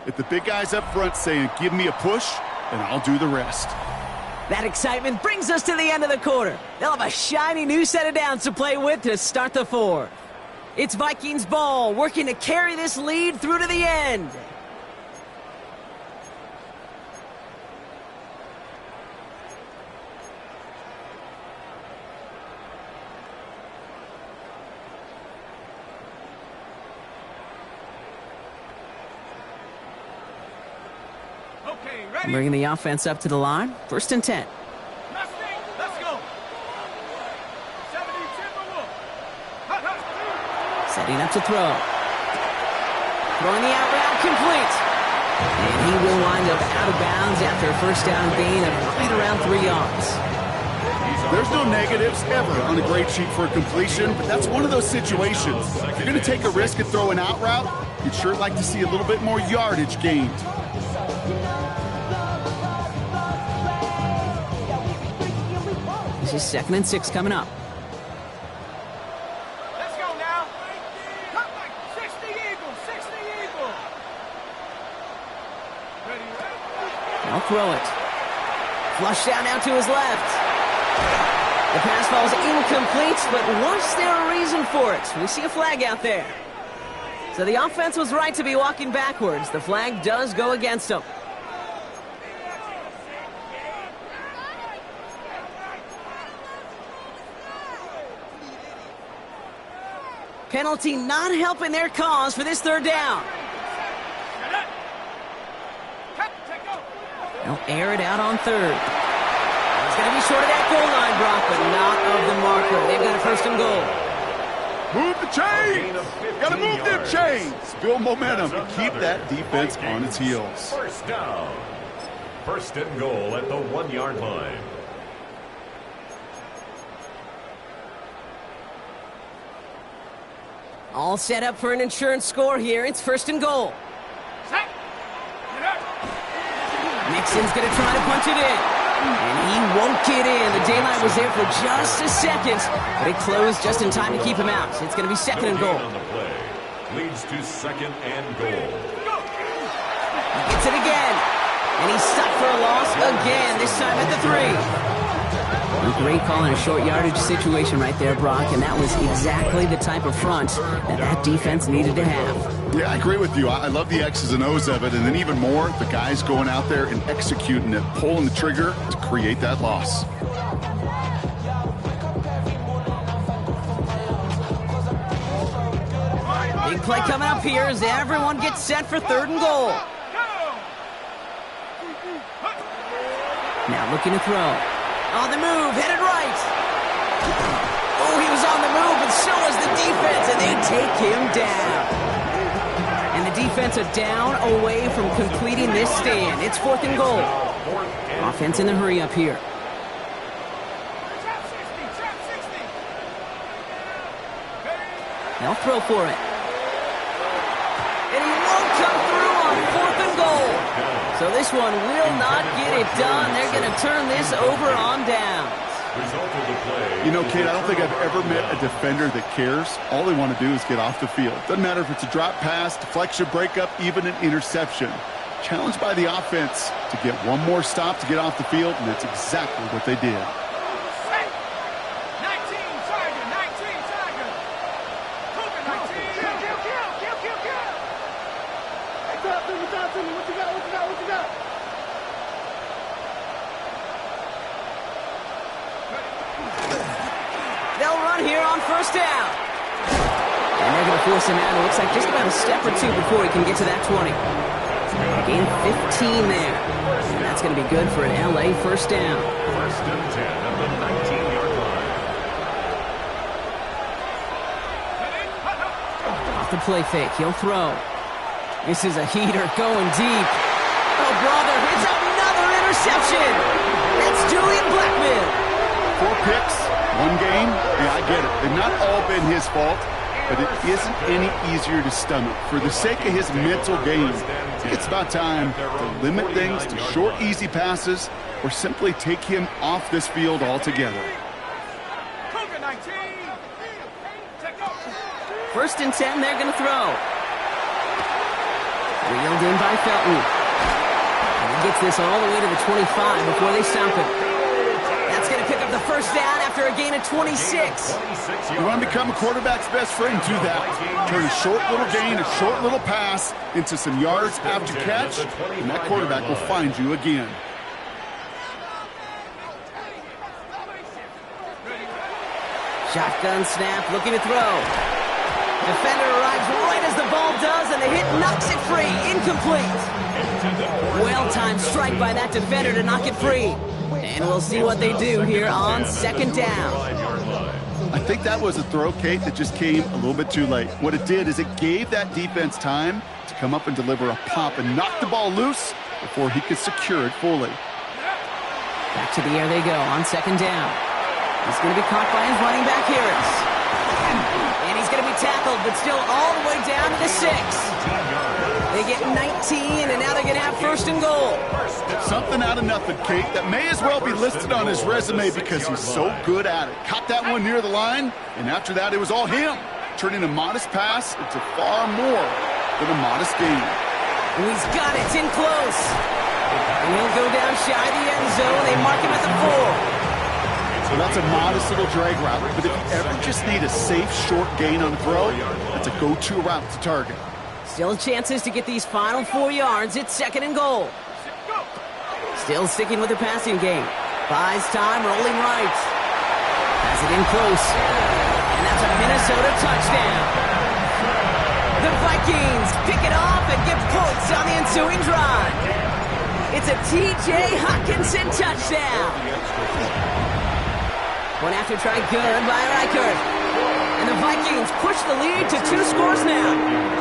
C: If the big guy's up front saying, give me a push, then I'll do the rest.
B: That excitement brings us to the end of the quarter. They'll have a shiny new set of downs to play with to start the 4th. It's Vikings ball, working to carry this lead through to the end. Bringing the offense up to the line. First and 10.
D: Let's go.
B: Setting up to throw. Throwing the out route complete. And he will wind up out of bounds after a first down gain of right around 3 yards.
C: There's no negatives ever on a grade sheet for a completion, but that's one of those situations. If you're going to take a risk and throw an out route, you'd sure like to see a little bit more yardage gained.
B: This is 2nd and 6 coming up.
D: Let's go now. Come back. 60 Eagle. 60 Eagle. Ready, ready.
B: I'll throw it. Flush down now to his left. The pass falls incomplete, but was there a reason for it? We see a flag out there. So the offense was right to be walking backwards. The flag does go against them. Penalty not helping their cause for this 3rd down. They'll air it out on 3rd. It's going to be short of that goal line, Brock, but not of the marker. They've got a 1st and goal.
C: Move the chains! Got to move them chains! Build momentum and keep that defense on its heels.
E: First down. 1st and goal at the 1-yard line.
B: All set up for an insurance score here. It's 1st and goal. Nixon's going to try to punch it in. And he won't get in. The daylight was there for just a second, but it closed just in time to keep him out. It's going to be 2nd and goal.
E: On the play. Leads to 2nd and goal.
B: He gets it again. And he's stuck for a loss again, this time at the 3. A great call in a short yardage situation right there, Brock, and that was exactly the type of front that defense needed to have.
C: Yeah, I agree with you. I love the X's and O's of it, and then even more, the guys going out there and executing it, pulling the trigger to create that loss.
B: Big play coming up here as everyone gets set for 3rd and goal. Now looking to throw. On the move, headed right. Oh, he was on the move, and so was the defense, and they take him down. And the defense are down away from completing this stand. It's 4th and goal. Offense in the hurry up here. They'll throw for it. And he won't come through on 4th and goal. So this one will not get it done. They're going to turn this over on down.
C: You know, Kate, I don't think I've ever met a defender that cares. All they want to do is get off the field. Doesn't matter if it's a drop pass, deflection, breakup, even an interception. Challenged by the offense to get one more stop to get off the field, and that's exactly what they did.
D: 19 Tiger. Cougar 19. Kill. Hey, talk to me. What you got?
B: They'll run here on 1st down. And they're going to force him out. It looks like just about a step or 2 before he can get to that 20. Gain 15 there. And that's going to be good for an LA 1st down.
E: 1st and 10 at the 19-yard line.
B: Off the play fake, he'll throw. This is a heater going deep. Oh, brother, it's another interception. That's Julian Blackmon.
C: 4 picks, 1 game. Yeah, I get it. They've not all been his fault, but it isn't any easier to stomach. For the sake of his mental game, I think it's about time to limit things to short, easy passes or simply take him off this field altogether.
D: Cougar 19.
B: 1st and 10, they're going to throw. Reeled in by Felton. And he gets this all the way to the 25 before they stop him. That's going to pick up the 1st down after a gain of 26.
C: You want to become a quarterback's best friend, do that. Turn a short little gain, a short little pass into some yards after catch, and that quarterback will find you again.
B: Shotgun snap, looking to throw. Defender arrives right as the ball does, and the hit knocks it free. Incomplete. Well-timed strike by that defender to knock it free. And we'll see what they do here on 2nd down.
C: I think that was a throw, Kate, that just came a little bit too late. What it did is it gave that defense time to come up and deliver a pop and knock the ball loose before he could secure it fully.
B: Back to the air they go on second down. He's going to be caught by his running back, Harris. And he's going to be tackled, but still all the way down to the 6. They get 19, and now they're going to have first and goal.
C: Something out of nothing, Kate. That may as well be listed on his resume because he's so good at it. Caught that one near the line, and after that, it was all him. Turning a modest pass into far more than a modest gain.
B: And he's got it. It's in close. And he'll go down shy of the end zone. They mark him at the 4.
C: So that's a modest little drag route, but if you ever just need a safe, short gain on a throw, that's a go-to route to target.
B: Still chances to get these final 4 yards. It's second and goal. Still sticking with the passing game. Buys time, rolling right. Has it in close. And that's a Minnesota touchdown. The Vikings pick it off and get points on the ensuing drive. It's a T.J. Hockenson touchdown. One after try good by Reichert. And the Vikings push the lead to 2 scores now.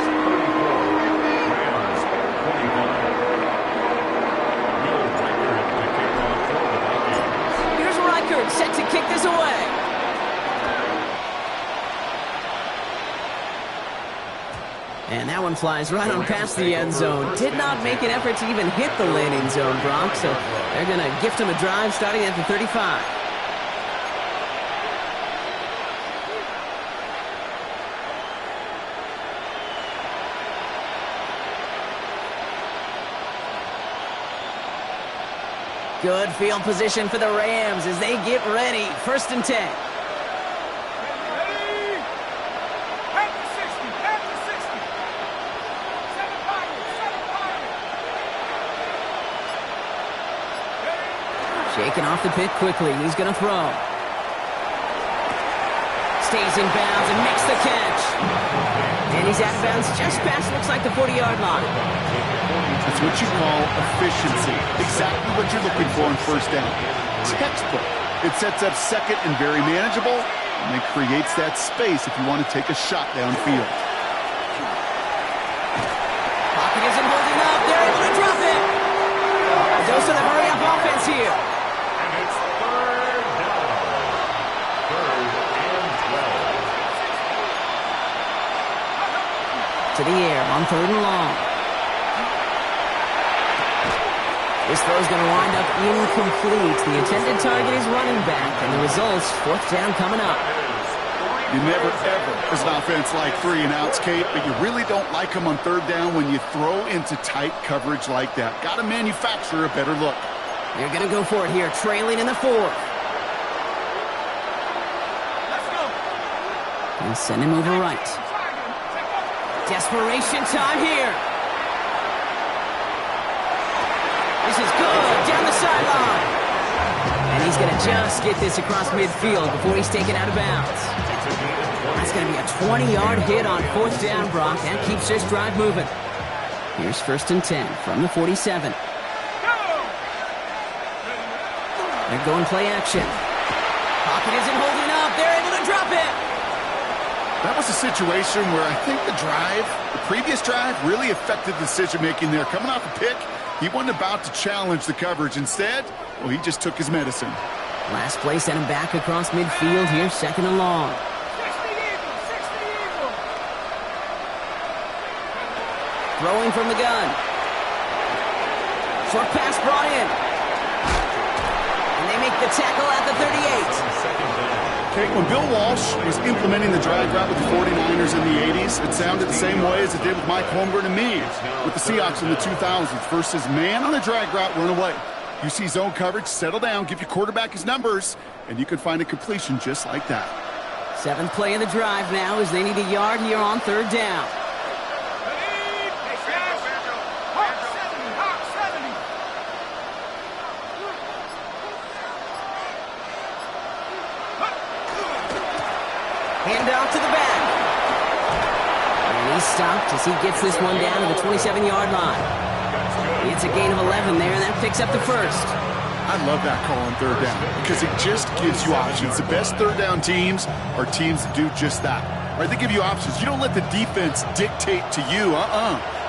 B: Set to kick this away. And that one flies right on past the end zone. Did not make an effort to even hit the landing zone, Bronx. So they're going to gift him a drive starting at the 35. Good field position for the Rams as they get ready. First and 10. Shaking off the pit quickly. He's going to throw. Stays in bounds and makes the catch. And he's out of bounds just past, looks like, the 40-yard line.
C: That's what you call efficiency. Exactly what you're looking for in first down. Textbook. It sets up second and very manageable, and then creates that space if you want to take a shot downfield.
B: Pocket isn't holding up. They're able to drop it. A dose of the hurry-up offense here.
E: And it's third down. Third and 12.
B: To the air on third and long. This throw's going to wind up incomplete. The intended target is running back, and the result's fourth down coming up.
C: You never, ever, as an offense, like 3 and outs, Kate, but you really don't like them on third down when you throw into tight coverage like that. Got to manufacture a better look.
B: They're going to go for it here, trailing in the 4th. And send him over right. Desperation time here. This is good, down the sideline. And he's going to just get this across midfield before he's taken out of bounds. That's going to be a 20-yard hit on fourth down, Brock. That keeps this drive moving. Here's first and 10 from the 47. They're going play action. Pocket isn't holding up. They're able to drop it.
C: That was a situation where I think the previous drive, really affected decision-making there. Coming off a pick, he wasn't about to challenge the coverage. Instead, well, he just took his medicine.
B: Last play sent him back across midfield here, second and long. Throwing from the gun. Short pass brought in. And they make the tackle at the 38.
C: Okay, when Bill Walsh was implementing the drag route with the 49ers in the 80s, it sounded the same way as it did with Mike Holmgren and me with the Seahawks in the 2000s. Versus man on a drag route, run away. You see zone coverage, settle down, give your quarterback his numbers, and you can find a completion just like that.
B: Seventh play of the drive now as they need a yard here on third down. Hand off to the back. And he's stopped as he gets this one down to the 27-yard line. It's a gain of 11 there, and that picks up the first.
C: I love that call on third down because it just gives you options. The best third down teams are teams that do just that. Right? They give you options. You don't let the defense dictate to you.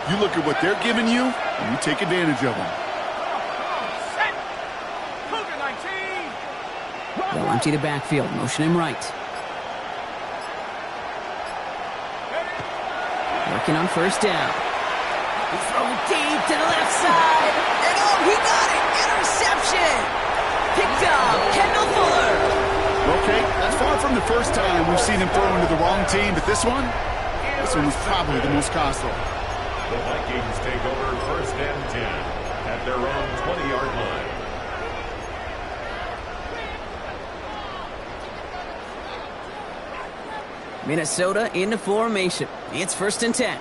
C: You look at what they're giving you, and you take advantage of them.
B: They'll empty the backfield, motion him right. Working on first down. He's throwing deep to the left side. And oh, he got it! Interception! Picked up, Kendall Fuller.
C: Okay, that's far from the first time we've seen him throw into the wrong team, but this one was probably the most costly.
E: The Vikings take over first and 10 at their own 20-yard line.
B: Minnesota into formation. It's first and 10.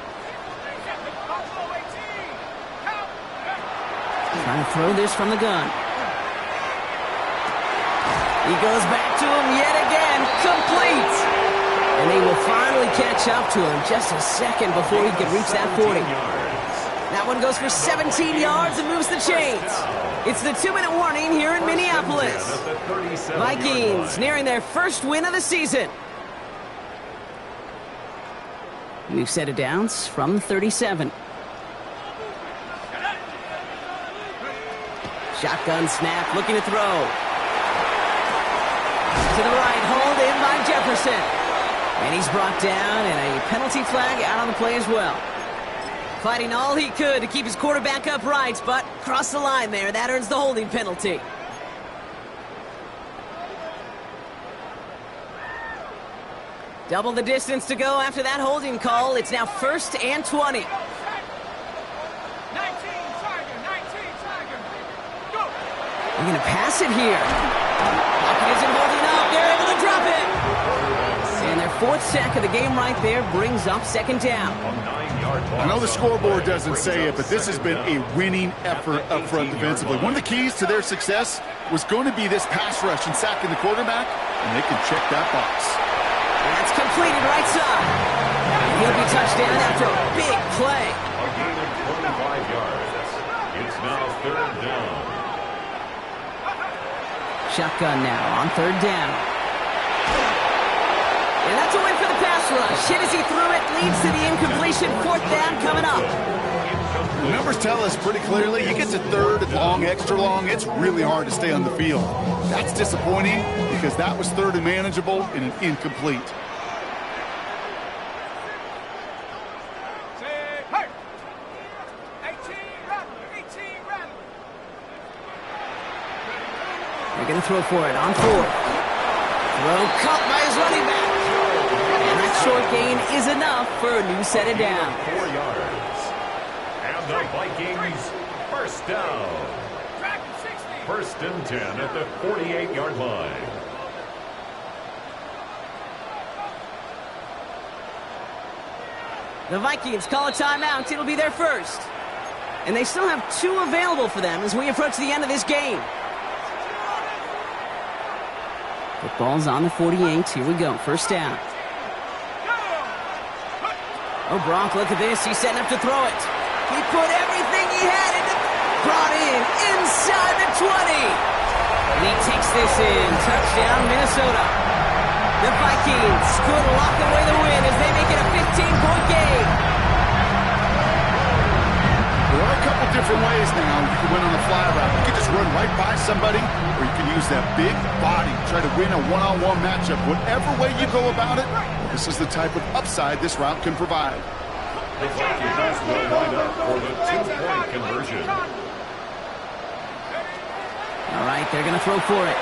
B: Trying to throw this from the gun. He goes back to him yet again. Complete. And they will finally catch up to him just a second before he can reach that 40. That one goes for 17 yards and moves the chains. It's the 2-minute warning here in Minneapolis. Vikings nearing their first win of the season. New set of downs from 37. Shotgun snap, looking to throw. To the right, hold in by Jefferson. And he's brought down, and a penalty flag out on the play as well. Fighting all he could to keep his quarterback upright, but crossed the line there. That earns the holding penalty. Double the distance to go after that holding call. It's now first and 20.
D: 19 Tiger. Go.
B: They're going to pass it here. Pocket isn't holding up. They're able to drop it. And their fourth sack of the game right there brings up second down.
C: I know the scoreboard doesn't say it, but this has been a winning effort up front defensively. One of the keys to their success was going to be this pass rush and sacking the quarterback, and they can check that box.
B: That's completed right side. And he'll be touchdown after a big play.
E: A gain of 25 yards. It's now third down.
B: Shotgun now on third down. And that's a win for the pass rush. Hit as he threw it, leads to the incompletion. Fourth down coming up.
C: The numbers tell us pretty clearly, you get to third and long, extra long, it's really hard to stay on the field. That's disappointing because that was third and manageable and an incomplete.
B: They're going to throw for it on fourth. Throw caught by his running back. And that short gain is enough for a new set of downs.
E: 4 yards. And the Vikings first down. First and 10 at the 48-yard line.
B: The Vikings call a timeout. It'll be their first. And they still have 2 available for them as we approach the end of this game. Football's on the 48. Here we go. First down. Oh, Brock, look at this. He's setting up to throw it. He put everything he had into brought in inside the 20. And he takes this in. Touchdown, Minnesota. The Vikings could lock away the win as they make it a 15-point game.
C: There are a couple different ways now you can win on the fly route. You can just run right by somebody, or you can use that big body, try to win a one-on-one matchup. Whatever way you go about it, this is the type of upside this route can provide.
E: The Vikings will line up for the 2-point conversion.
B: All right, they're going to throw for it.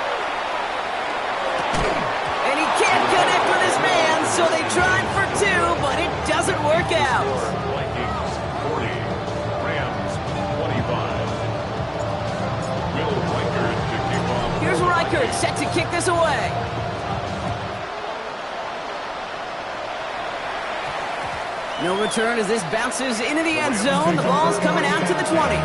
B: And he can't connect with his man, so they tried for 2, but it doesn't work out.
E: Vikings 40, Rams 25. Will Reichard to kick off.
B: Here's Reichard set to kick this away. No return as this bounces into the end zone. The ball's coming out to the 20.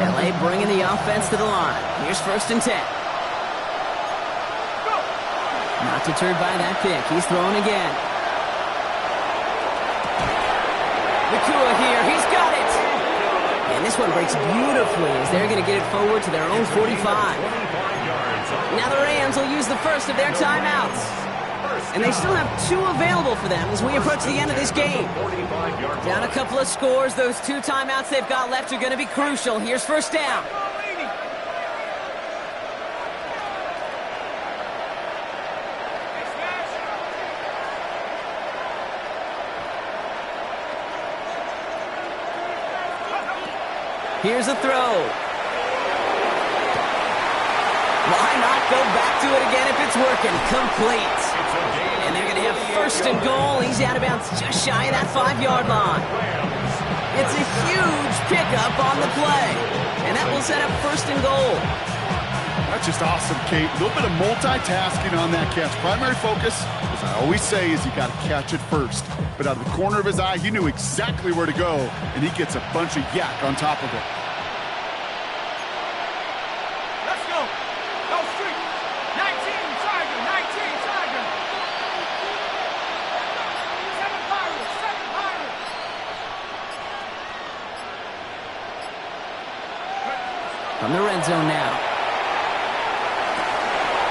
B: LA bringing the offense to the line. Here's first and 10. Not deterred by that pick. He's throwing again. Nakua here, he's got it! And this one breaks beautifully as they're going to get it forward to their own 45. Now the Rams will use the first of their timeouts. And they still have 2 available for them as we approach the end of this game. Down a couple of scores, those 2 timeouts they've got left are going to be crucial. Here's first down. Here's a throw. Why not go back to it again if it's working? Complete. And they're going to have first and goal. He's out of bounds just shy of that 5-yard line. It's a huge pickup on the play. And that will set up first and goal.
C: That's just awesome, Kate. A little bit of multitasking on that catch. Primary focus, as I always say, is you got to catch it first. But out of the corner of his eye, he knew exactly where to go, and he gets a bunch of yak on top of it.
D: Let's go. Go street. 19 Tiger. 19 Tiger. 7 Pirates. 7 Pirates.
B: From the red zone now.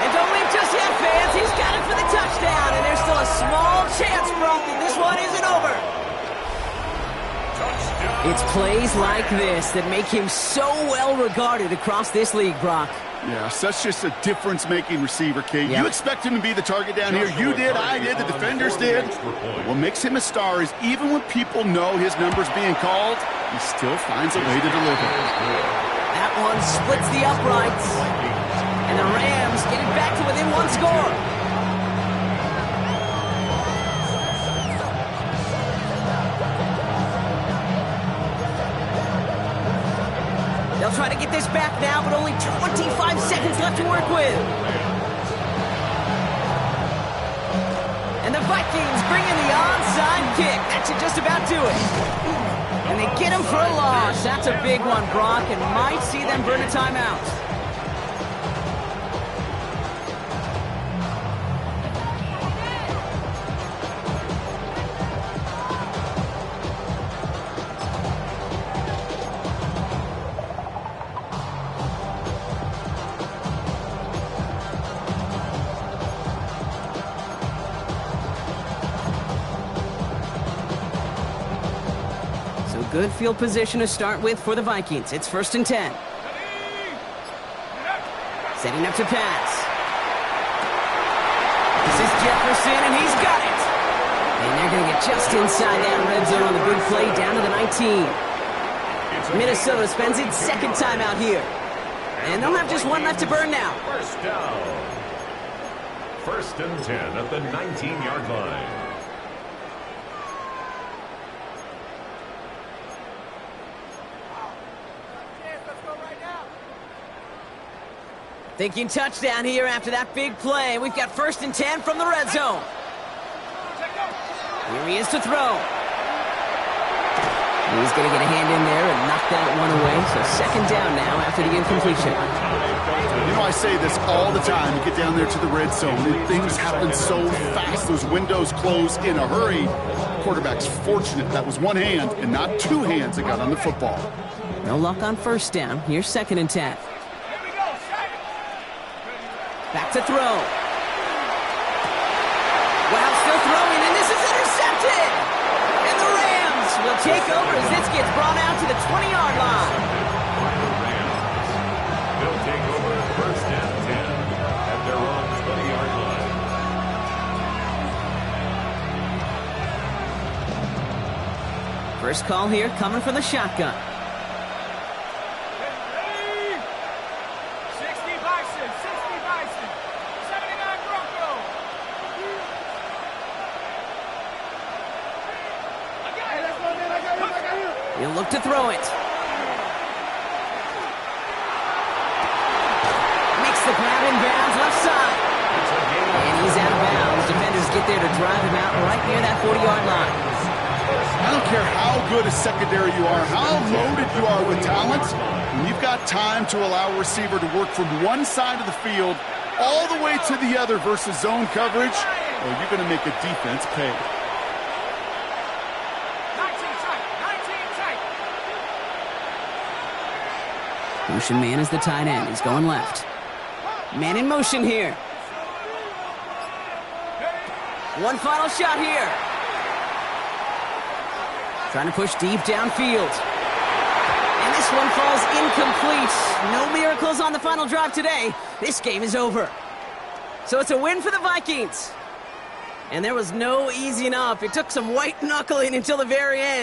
B: And don't leave just yet, fans. He's got it for the touchdown. And there's still a small chance, Brock, that this one isn't over. It's plays like this that make him so well regarded across this league, Brock.
C: Yeah, such just a difference-making receiver, Kate. Yep. You expect him to be the target down here. You did, I did, the defenders did. But what makes him a star is even when people know his number's being called, he still finds a way to deliver.
B: That one splits the uprights. And the Rams get it back to within 1 score. They'll try to get this back now, but only 25 seconds left to work with. And the Vikings bring in the onside kick. That should just about do it. And they get him for a loss. That's a big one, Brock, and might see them burn a timeout. Good field position to start with for the Vikings. It's first and 10. Setting up to pass. This is Jefferson, and he's got it. And they're going to get just inside that red zone on the big play down to the 19. Minnesota spends its second time out here. And they'll have just 1 left to burn now.
E: First down. First and 10 at the 19-yard line.
B: Thinking touchdown here after that big play. We've got first and 10 from the red zone. Here he is to throw. He's going to get a hand in there and knock that one away. So second down now after the incompletion.
C: You know, I say this all the time. You get down there to the red zone, and things happen so fast. Those windows close in a hurry. Quarterback's fortunate that was 1 hand and not 2 hands that got on the football.
B: No luck on first down. Here's second and 10. Back to throw. Wow, still throwing, and this is intercepted! And the Rams will take over as this gets brought out to the 20-yard line.
E: They'll take over first and 10 at their own 20-yard line.
B: First call here coming from the shotgun. He'll look to throw it. Makes the grab in bounds left side. And he's out of bounds. Defenders get there to drive him out right near that 40-yard line.
C: I don't care how good a secondary you are, how loaded you are with talent. When you've got time to allow a receiver to work from one side of the field all the way to the other versus zone coverage, well, you're going to make a defense pay.
B: Motion man is the tight end. He's going left. Man in motion here. One final shot here. Trying to push deep downfield. And this one falls incomplete. No miracles on the final drive today. This game is over. So it's a win for the Vikings. And there was no easing up. It took some white knuckling until the very end.